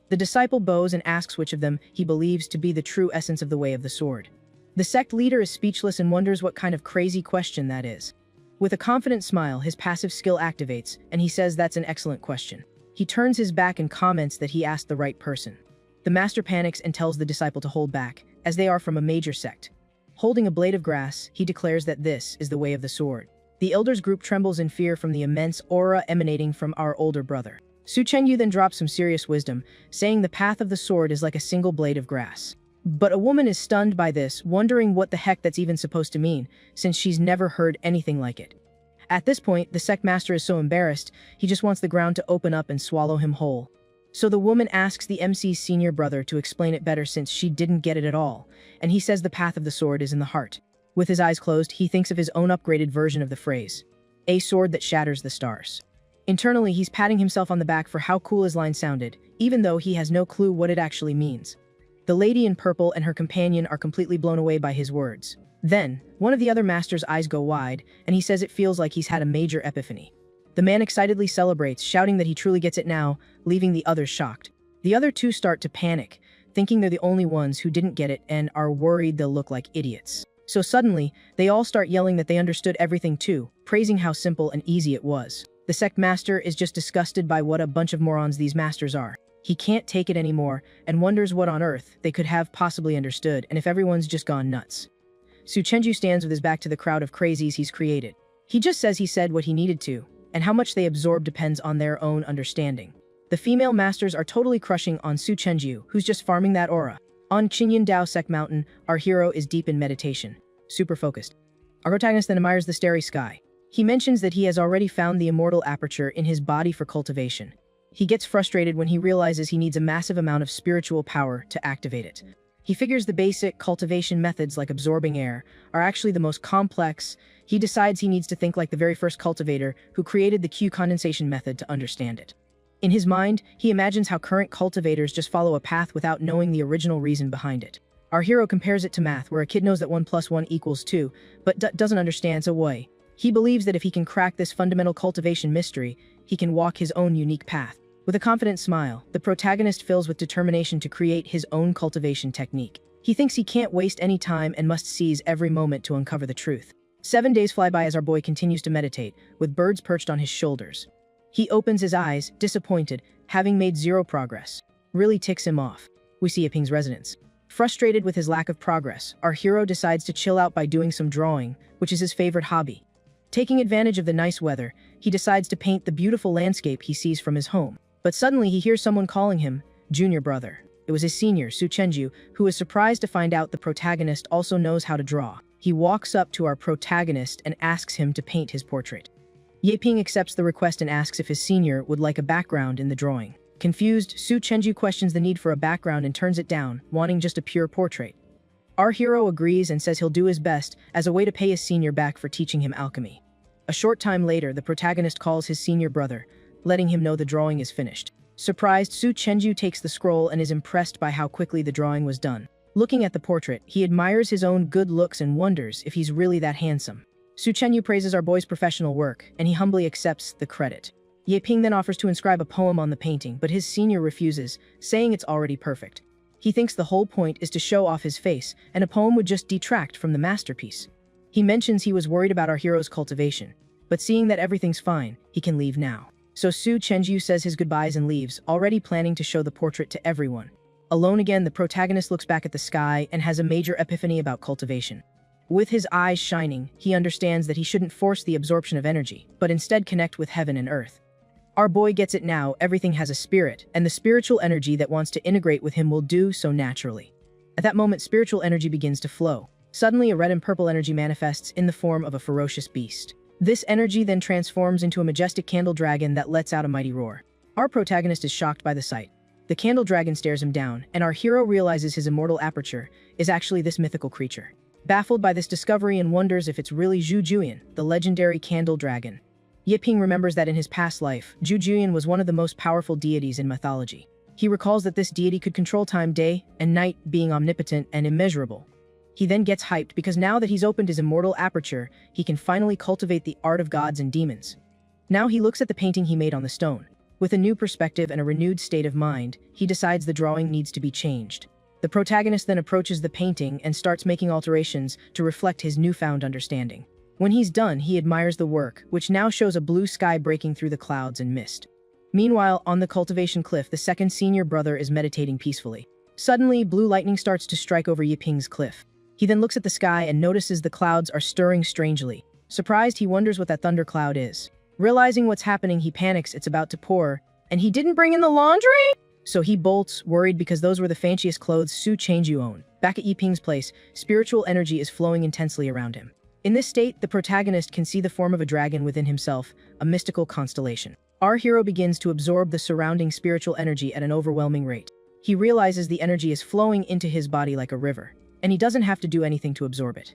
The disciple bows and asks which of them he believes to be the true essence of the way of the sword. The sect leader is speechless and wonders what kind of crazy question that is. With a confident smile, his passive skill activates, and he says that's an excellent question. He turns his back and comments that he asked the right person. The master panics and tells the disciple to hold back, as they are from a major sect. Holding a blade of grass, he declares that this is the way of the sword. The elders group trembles in fear from the immense aura emanating from our older brother. Su Chenyu then drops some serious wisdom, saying the path of the sword is like a single blade of grass. But a woman is stunned by this, wondering what the heck that's even supposed to mean, since she's never heard anything like it. At this point, the sect master is so embarrassed, he just wants the ground to open up and swallow him whole. So the woman asks the MC's senior brother to explain it better since she didn't get it at all, and he says the path of the sword is in the heart. With his eyes closed, he thinks of his own upgraded version of the phrase, a sword that shatters the stars. Internally, he's patting himself on the back for how cool his line sounded, even though he has no clue what it actually means. The lady in purple and her companion are completely blown away by his words. Then, one of the other master's eyes go wide, and he says it feels like he's had a major epiphany. The man excitedly celebrates, shouting that he truly gets it now, leaving the others shocked. The other two start to panic, thinking they're the only ones who didn't get it and are worried they'll look like idiots. So suddenly, they all start yelling that they understood everything too, praising how simple and easy it was. The sect master is just disgusted by what a bunch of morons these masters are. He can't take it anymore and wonders what on earth they could have possibly understood and if everyone's just gone nuts. Su Chenju stands with his back to the crowd of crazies he's created. He just says he said what he needed to, and how much they absorb depends on their own understanding. The female masters are totally crushing on Su Chenju, who's just farming that aura. On Qinyan Dao Sect Mountain, our hero is deep in meditation, super focused. Our protagonist then admires the starry sky. He mentions that he has already found the immortal aperture in his body for cultivation. He gets frustrated when he realizes he needs a massive amount of spiritual power to activate it. He figures the basic cultivation methods like absorbing air are actually the most complex. He decides he needs to think like the very first cultivator who created the Q condensation method to understand it. In his mind, he imagines how current cultivators just follow a path without knowing the original reason behind it. Our hero compares it to math, where a kid knows that 1 + 1 = 2, but doesn't understand so why. He believes that if he can crack this fundamental cultivation mystery, he can walk his own unique path. With a confident smile, the protagonist fills with determination to create his own cultivation technique. He thinks he can't waste any time and must seize every moment to uncover the truth. 7 days fly by as our boy continues to meditate, with birds perched on his shoulders. He opens his eyes, disappointed, having made zero progress. Really ticks him off. We see Yiping's residence. Frustrated with his lack of progress, our hero decides to chill out by doing some drawing, which is his favorite hobby. Taking advantage of the nice weather, he decides to paint the beautiful landscape he sees from his home. But suddenly he hears someone calling him junior brother. It was his senior, Su Chenju, who is surprised to find out the protagonist also knows how to draw. He walks up to our protagonist and asks him to paint his portrait. Yiping accepts the request and asks if his senior would like a background in the drawing. Confused, Su Chenju questions the need for a background and turns it down, wanting just a pure portrait. Our hero agrees and says he'll do his best as a way to pay his senior back for teaching him alchemy. A short time later, the protagonist calls his senior brother, letting him know the drawing is finished. Surprised, Su Chenju takes the scroll and is impressed by how quickly the drawing was done. Looking at the portrait, he admires his own good looks and wonders if he's really that handsome. Su Chenyu praises our boy's professional work, and he humbly accepts the credit. Yiping then offers to inscribe a poem on the painting, but his senior refuses, saying it's already perfect. He thinks the whole point is to show off his face, and a poem would just detract from the masterpiece. He mentions he was worried about our hero's cultivation, but seeing that everything's fine, he can leave now. So Su Chenju says his goodbyes and leaves, already planning to show the portrait to everyone. Alone again, the protagonist looks back at the sky and has a major epiphany about cultivation. With his eyes shining, he understands that he shouldn't force the absorption of energy, but instead connect with heaven and earth. Our boy gets it now, everything has a spirit, and the spiritual energy that wants to integrate with him will do so naturally. At that moment, spiritual energy begins to flow. Suddenly, a red and purple energy manifests in the form of a ferocious beast. This energy then transforms into a majestic candle dragon that lets out a mighty roar. Our protagonist is shocked by the sight. The candle dragon stares him down, and our hero realizes his immortal aperture is actually this mythical creature. Baffled by this discovery and wonders if it's really Zhu Juyan, the legendary candle dragon. Yiping remembers that in his past life, Zhu Juyan was one of the most powerful deities in mythology. He recalls that this deity could control time, day, and night, being omnipotent and immeasurable. He then gets hyped because now that he's opened his immortal aperture, he can finally cultivate the art of gods and demons. Now he looks at the painting he made on the stone. With a new perspective and a renewed state of mind, he decides the drawing needs to be changed. The protagonist then approaches the painting and starts making alterations to reflect his newfound understanding. When he's done, he admires the work, which now shows a blue sky breaking through the clouds and mist. Meanwhile, on the cultivation cliff, the second senior brother is meditating peacefully. Suddenly, blue lightning starts to strike over Yiping's cliff. He then looks at the sky and notices the clouds are stirring strangely. Surprised, he wonders what that thundercloud is. Realizing what's happening, he panics. It's about to pour, and he didn't bring in the laundry? So he bolts, worried because those were the fanciest clothes Su Changju own. Back at Yiping's place, spiritual energy is flowing intensely around him. In this state, the protagonist can see the form of a dragon within himself, a mystical constellation. Our hero begins to absorb the surrounding spiritual energy at an overwhelming rate. He realizes the energy is flowing into his body like a river, and he doesn't have to do anything to absorb it.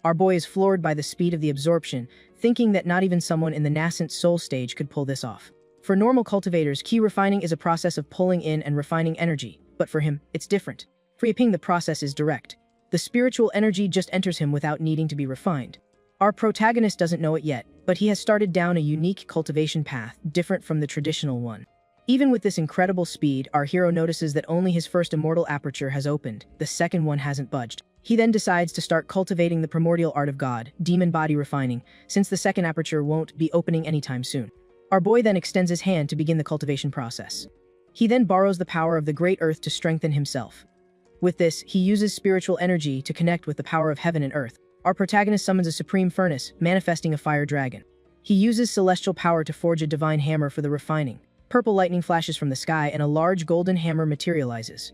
Our boy is floored by the speed of the absorption, thinking that not even someone in the nascent soul stage could pull this off. For normal cultivators, key refining is a process of pulling in and refining energy, but for him, it's different. For Yiping, the process is direct. The spiritual energy just enters him without needing to be refined. Our protagonist doesn't know it yet, but he has started down a unique cultivation path, different from the traditional one. Even with this incredible speed, our hero notices that only his first immortal aperture has opened, the second one hasn't budged. He then decides to start cultivating the primordial art of God, demon body refining, since the second aperture won't be opening anytime soon. Our boy then extends his hand to begin the cultivation process. He then borrows the power of the great earth to strengthen himself. With this, he uses spiritual energy to connect with the power of heaven and earth. Our protagonist summons a supreme furnace, manifesting a fire dragon. He uses celestial power to forge a divine hammer for the refining. Purple lightning flashes from the sky and a large golden hammer materializes.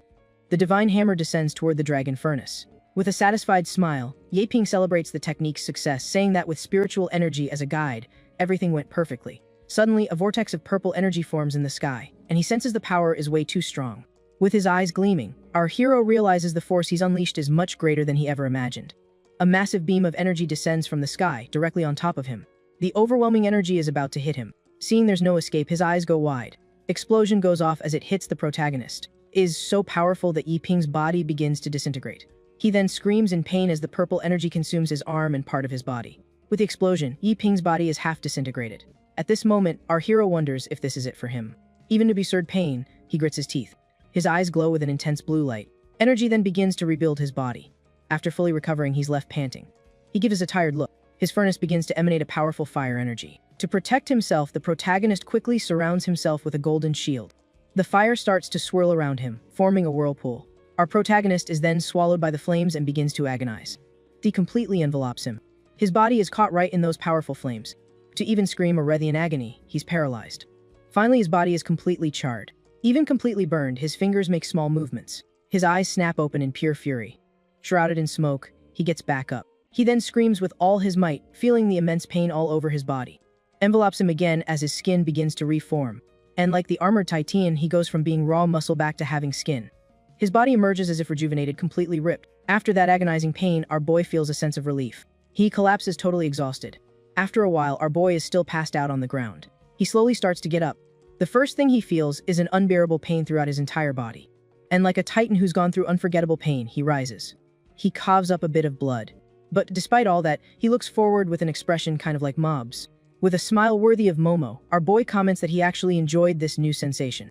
The divine hammer descends toward the dragon furnace. With a satisfied smile, Yiping celebrates the technique's success, saying that with spiritual energy as a guide, everything went perfectly. Suddenly, a vortex of purple energy forms in the sky, and he senses the power is way too strong. With his eyes gleaming, our hero realizes the force he's unleashed is much greater than he ever imagined. A massive beam of energy descends from the sky, directly on top of him. The overwhelming energy is about to hit him. Seeing there's no escape, his eyes go wide. Explosion goes off as it hits the protagonist. It is so powerful that Yiping's body begins to disintegrate. He then screams in pain as the purple energy consumes his arm and part of his body. With the explosion, Yiping's body is half disintegrated. At this moment, our hero wonders if this is it for him. Even to absurd pain, he grits his teeth. His eyes glow with an intense blue light. Energy then begins to rebuild his body. After fully recovering, he's left panting. He gives a tired look. His furnace begins to emanate a powerful fire energy. To protect himself, the protagonist quickly surrounds himself with a golden shield. The fire starts to swirl around him, forming a whirlpool. Our protagonist is then swallowed by the flames and begins to agonize. He completely envelopes him. His body is caught right in those powerful flames. To even scream or writhe in agony, he's paralyzed. Finally, his body is completely charred. Even completely burned, his fingers make small movements. His eyes snap open in pure fury. Shrouded in smoke, he gets back up. He then screams with all his might, feeling the immense pain all over his body. Envelopes him again as his skin begins to reform. And like the armored Titan, he goes from being raw muscle back to having skin. His body emerges as if rejuvenated, completely ripped. After that agonizing pain, our boy feels a sense of relief. He collapses totally exhausted. After a while, our boy is still passed out on the ground. He slowly starts to get up. The first thing he feels is an unbearable pain throughout his entire body. And like a titan who's gone through unforgettable pain, he rises. He coughs up a bit of blood. But despite all that, he looks forward with an expression kind of like Mob's. With a smile worthy of Momo, our boy comments that he actually enjoyed this new sensation.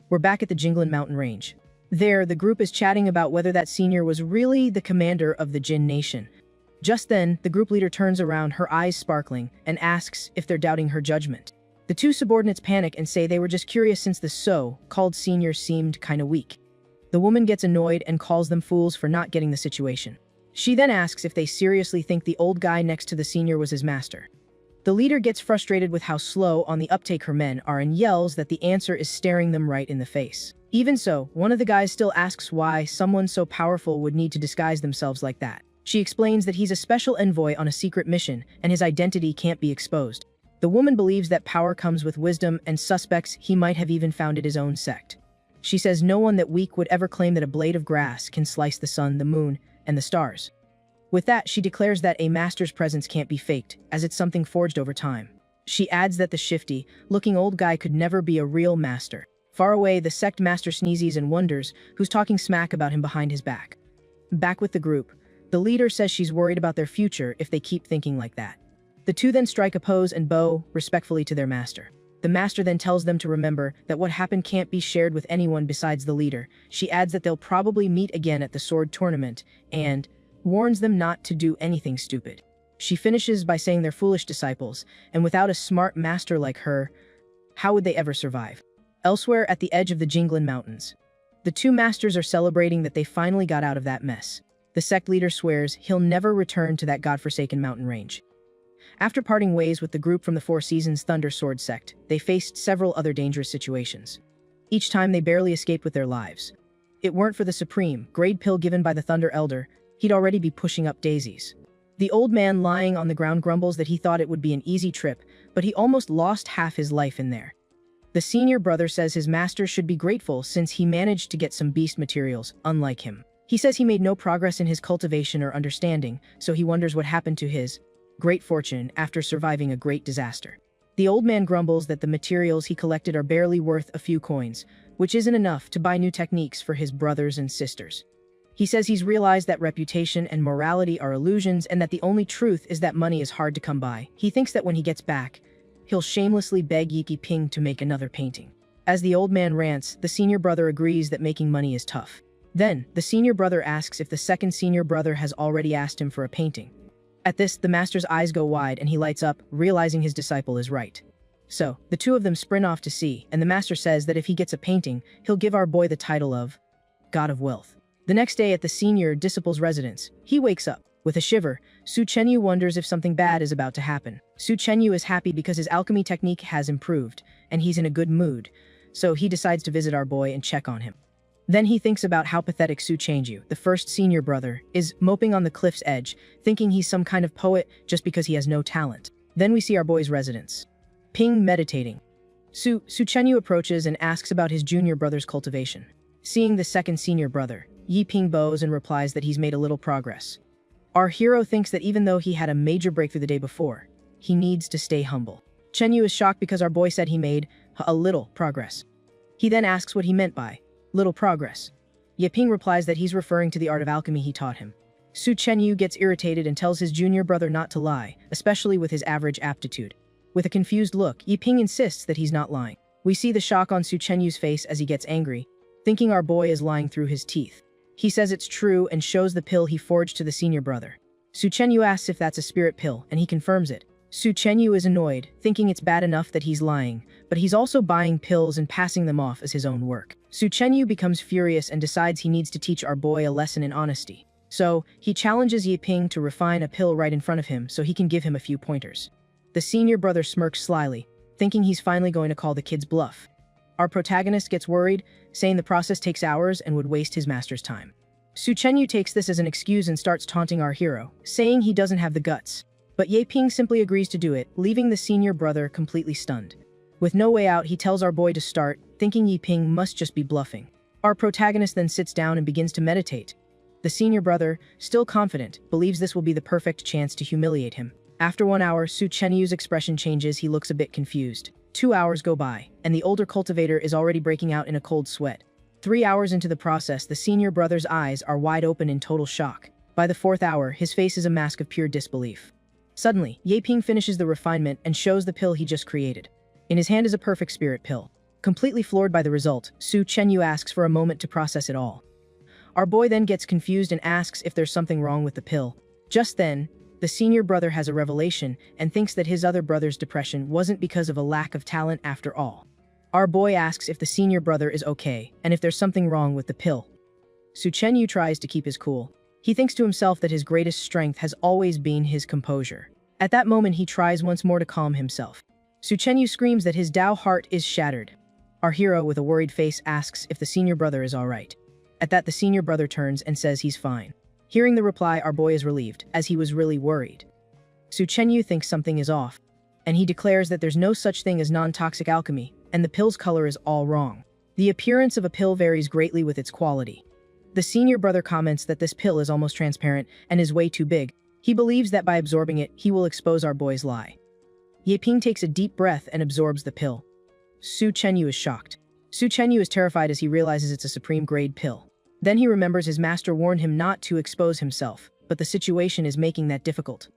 We're back at the Jinglin Mountain Range. There, the group is chatting about whether that senior was really the commander of the Jin Nation. Just then, the group leader turns around, her eyes sparkling, and asks if they're doubting her judgment. The two subordinates panic and say they were just curious since the so-called senior seemed kinda weak. The woman gets annoyed and calls them fools for not getting the situation. She then asks if they seriously think the old guy next to the senior was his master. The leader gets frustrated with how slow on the uptake her men are and yells that the answer is staring them right in the face. Even so, one of the guys still asks why someone so powerful would need to disguise themselves like that. She explains that he's a special envoy on a secret mission and his identity can't be exposed. The woman believes that power comes with wisdom and suspects he might have even founded his own sect. She says no one that weak would ever claim that a blade of grass can slice the sun, the moon, and the stars. With that, she declares that a master's presence can't be faked, as it's something forged over time. She adds that the shifty-looking old guy could never be a real master. Far away, the sect master sneezes and wonders who's talking smack about him behind his back. Back with the group, the leader says she's worried about their future if they keep thinking like that. The two then strike a pose and bow respectfully to their master. The master then tells them to remember that what happened can't be shared with anyone besides the leader. She adds that they'll probably meet again at the sword tournament and warns them not to do anything stupid. She finishes by saying they're foolish disciples, and without a smart master like her, how would they ever survive? Elsewhere at the edge of the Jinglin Mountains, the two masters are celebrating that they finally got out of that mess. The sect leader swears he'll never return to that godforsaken mountain range. After parting ways with the group from the Four Seasons Thunder Sword sect, they faced several other dangerous situations. Each time they barely escaped with their lives. It weren't for the supreme, grade pill given by the Thunder Elder, he'd already be pushing up daisies. The old man lying on the ground grumbles that he thought it would be an easy trip, but he almost lost half his life in there. The senior brother says his master should be grateful since he managed to get some beast materials, unlike him. He says he made no progress in his cultivation or understanding, so he wonders what happened to his great fortune after surviving a great disaster. The old man grumbles that the materials he collected are barely worth a few coins, which isn't enough to buy new techniques for his brothers and sisters. He says he's realized that reputation and morality are illusions and that the only truth is that money is hard to come by. He thinks that when he gets back, he'll shamelessly beg Yiki Ping to make another painting. As the old man rants, the senior brother agrees that making money is tough. Then, the senior brother asks if the second senior brother has already asked him for a painting. At this, the master's eyes go wide and he lights up, realizing his disciple is right. So, the two of them sprint off to sea, and the master says that if he gets a painting, he'll give our boy the title of God of Wealth. The next day at the senior disciple's residence, he wakes up. With a shiver, Su Chenyu wonders if something bad is about to happen. Su Chenyu is happy because his alchemy technique has improved, and he's in a good mood, so he decides to visit our boy and check on him. Then he thinks about how pathetic Su Chenyu, the first senior brother, is moping on the cliff's edge, thinking he's some kind of poet just because he has no talent. Then we see our boy's residence. Ping meditating. Su Chenyu approaches and asks about his junior brother's cultivation. Seeing the second senior brother, Yi Ping bows and replies that he's made a little progress. Our hero thinks that even though he had a major breakthrough the day before, he needs to stay humble. Chenyu is shocked because our boy said he made a little progress. He then asks what he meant by little progress. Yi Ping replies that he's referring to the art of alchemy he taught him. Su Chenyu gets irritated and tells his junior brother not to lie, especially with his average aptitude. With a confused look, Yi Ping insists that he's not lying. We see the shock on Su Chenyu's face as he gets angry, thinking our boy is lying through his teeth. He says it's true and shows the pill he forged to the senior brother. Su Chenyu asks if that's a spirit pill, and he confirms it. Su Chenyu is annoyed, thinking it's bad enough that he's lying, but he's also buying pills and passing them off as his own work. Su Chenyu becomes furious and decides he needs to teach our boy a lesson in honesty. So, he challenges Yi Ping to refine a pill right in front of him so he can give him a few pointers. The senior brother smirks slyly, thinking he's finally going to call the kid's bluff. Our protagonist gets worried, saying the process takes hours and would waste his master's time. Su Chenyu takes this as an excuse and starts taunting our hero, saying he doesn't have the guts. But Yi Ping simply agrees to do it, leaving the senior brother completely stunned. With no way out, he tells our boy to start, thinking Yi Ping must just be bluffing. Our protagonist then sits down and begins to meditate. The senior brother, still confident, believes this will be the perfect chance to humiliate him. After 1 hour, Su Chenyu's expression changes, he looks a bit confused. 2 hours go by, and the older cultivator is already breaking out in a cold sweat. 3 hours into the process, the senior brother's eyes are wide open in total shock. By the 4th hour, his face is a mask of pure disbelief. Suddenly, Yi Ping finishes the refinement and shows the pill he just created. In his hand is a perfect spirit pill. Completely floored by the result, Su Chenyu asks for a moment to process it all. Our boy then gets confused and asks if there's something wrong with the pill. Just then, the senior brother has a revelation and thinks that his other brother's depression wasn't because of a lack of talent after all. Our boy asks if the senior brother is okay and if there's something wrong with the pill. Su Chenyu tries to keep his cool. He thinks to himself that his greatest strength has always been his composure. At that moment, he tries once more to calm himself. Su Chenyu screams that his Dao heart is shattered. Our hero, with a worried face, asks if the senior brother is alright. At that, the senior brother turns and says he's fine. Hearing the reply, our boy is relieved, as he was really worried. Su Chenyu thinks something is off, and he declares that there's no such thing as non-toxic alchemy, and the pill's color is all wrong. The appearance of a pill varies greatly with its quality. The senior brother comments that this pill is almost transparent and is way too big. He believes that by absorbing it, he will expose our boy's lie. Yi Ping takes a deep breath and absorbs the pill. Su Chenyu is shocked. Su Chenyu is terrified as he realizes it's a supreme grade pill. Then he remembers his master warned him not to expose himself, but the situation is making that difficult.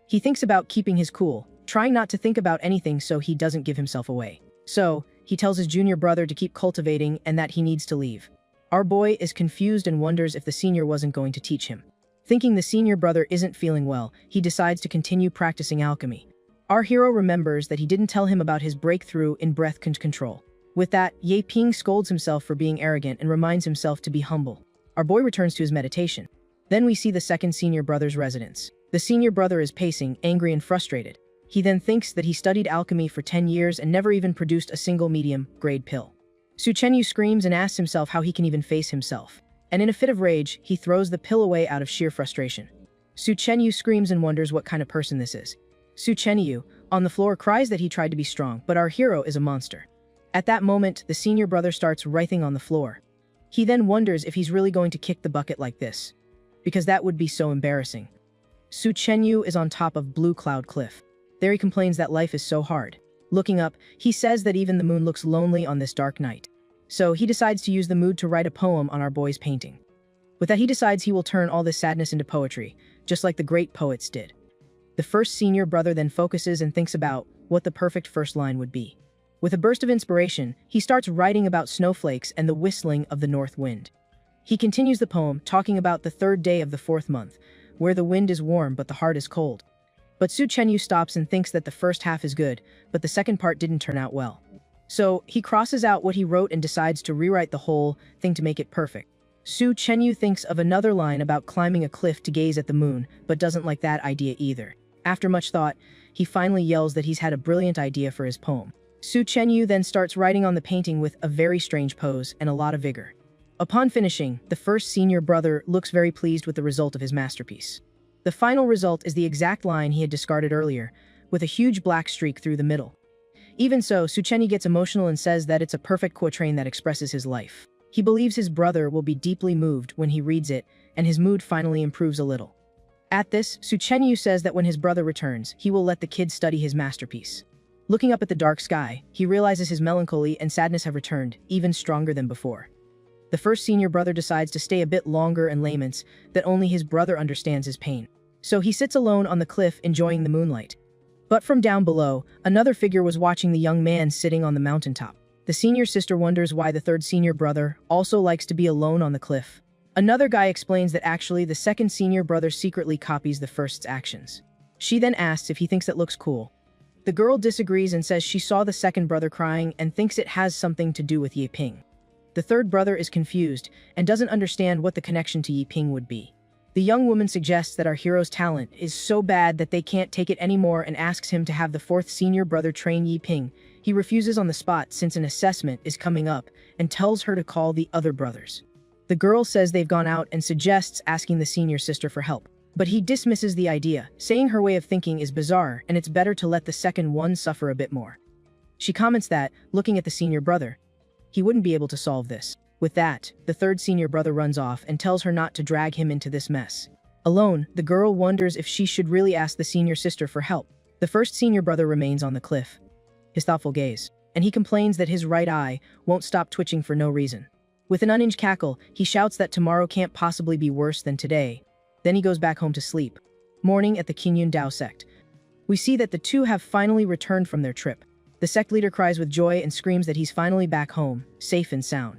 He thinks about keeping his cool, trying not to think about anything so he doesn't give himself away. So, he tells his junior brother to keep cultivating and that he needs to leave. Our boy is confused and wonders if the senior wasn't going to teach him. Thinking the senior brother isn't feeling well, he decides to continue practicing alchemy. Our hero remembers that he didn't tell him about his breakthrough in breath control. With that, Yi Ping scolds himself for being arrogant and reminds himself to be humble. Our boy returns to his meditation. Then we see the second senior brother's residence. The senior brother is pacing, angry and frustrated. He then thinks that he studied alchemy for 10 years and never even produced a single medium-grade pill. Su Chenyu screams and asks himself how he can even face himself. And in a fit of rage, he throws the pill away out of sheer frustration. Su Chenyu screams and wonders what kind of person this is. Su Chenyu, on the floor, cries that he tried to be strong, but our hero is a monster. At that moment, the senior brother starts writhing on the floor. He then wonders if he's really going to kick the bucket like this, because that would be so embarrassing. Su Chenyu is on top of Blue Cloud Cliff. There he complains that life is so hard. Looking up, he says that even the moon looks lonely on this dark night. So he decides to use the mood to write a poem on our boy's painting. With that, he decides he will turn all this sadness into poetry, just like the great poets did. The first senior brother then focuses and thinks about what the perfect first line would be. With a burst of inspiration, he starts writing about snowflakes and the whistling of the north wind. He continues the poem, talking about the third day of the fourth month, where the wind is warm but the heart is cold. But Su Chenyu stops and thinks that the first half is good, but the second part didn't turn out well. So he crosses out what he wrote and decides to rewrite the whole thing to make it perfect. Su Chenyu thinks of another line about climbing a cliff to gaze at the moon, but doesn't like that idea either. After much thought, he finally yells that he's had a brilliant idea for his poem. Su Chenyu then starts writing on the painting with a very strange pose and a lot of vigor. Upon finishing, the first senior brother looks very pleased with the result of his masterpiece. The final result is the exact line he had discarded earlier, with a huge black streak through the middle. Even so, Su Chenyu gets emotional and says that it's a perfect quatrain that expresses his life. He believes his brother will be deeply moved when he reads it, and his mood finally improves a little. At this, Su Chenyu says that when his brother returns, he will let the kid study his masterpiece. Looking up at the dark sky, he realizes his melancholy and sadness have returned, even stronger than before. The first senior brother decides to stay a bit longer and laments that only his brother understands his pain. So he sits alone on the cliff enjoying the moonlight. But from down below, another figure was watching the young man sitting on the mountaintop. The senior sister wonders why the third senior brother also likes to be alone on the cliff. Another guy explains that actually the second senior brother secretly copies the first's actions. She then asks if he thinks it looks cool. The girl disagrees and says she saw the second brother crying and thinks it has something to do with Yi Ping. The third brother is confused and doesn't understand what the connection to Yi Ping would be. The young woman suggests that our hero's talent is so bad that they can't take it anymore and asks him to have the fourth senior brother train Yi Ping. He refuses on the spot since an assessment is coming up and tells her to call the other brothers. The girl says they've gone out and suggests asking the senior sister for help. But he dismisses the idea, saying her way of thinking is bizarre and it's better to let the second one suffer a bit more. She comments that, looking at the senior brother, he wouldn't be able to solve this. With that, the third senior brother runs off and tells her not to drag him into this mess. Alone, the girl wonders if she should really ask the senior sister for help. The first senior brother remains on the cliff, his thoughtful gaze, and he complains that his right eye won't stop twitching for no reason. With an unhinged cackle, he shouts that tomorrow can't possibly be worse than today. Then he goes back home to sleep. Morning at the Qingyun Dao sect. We see that the two have finally returned from their trip. The sect leader cries with joy and screams that he's finally back home, safe and sound.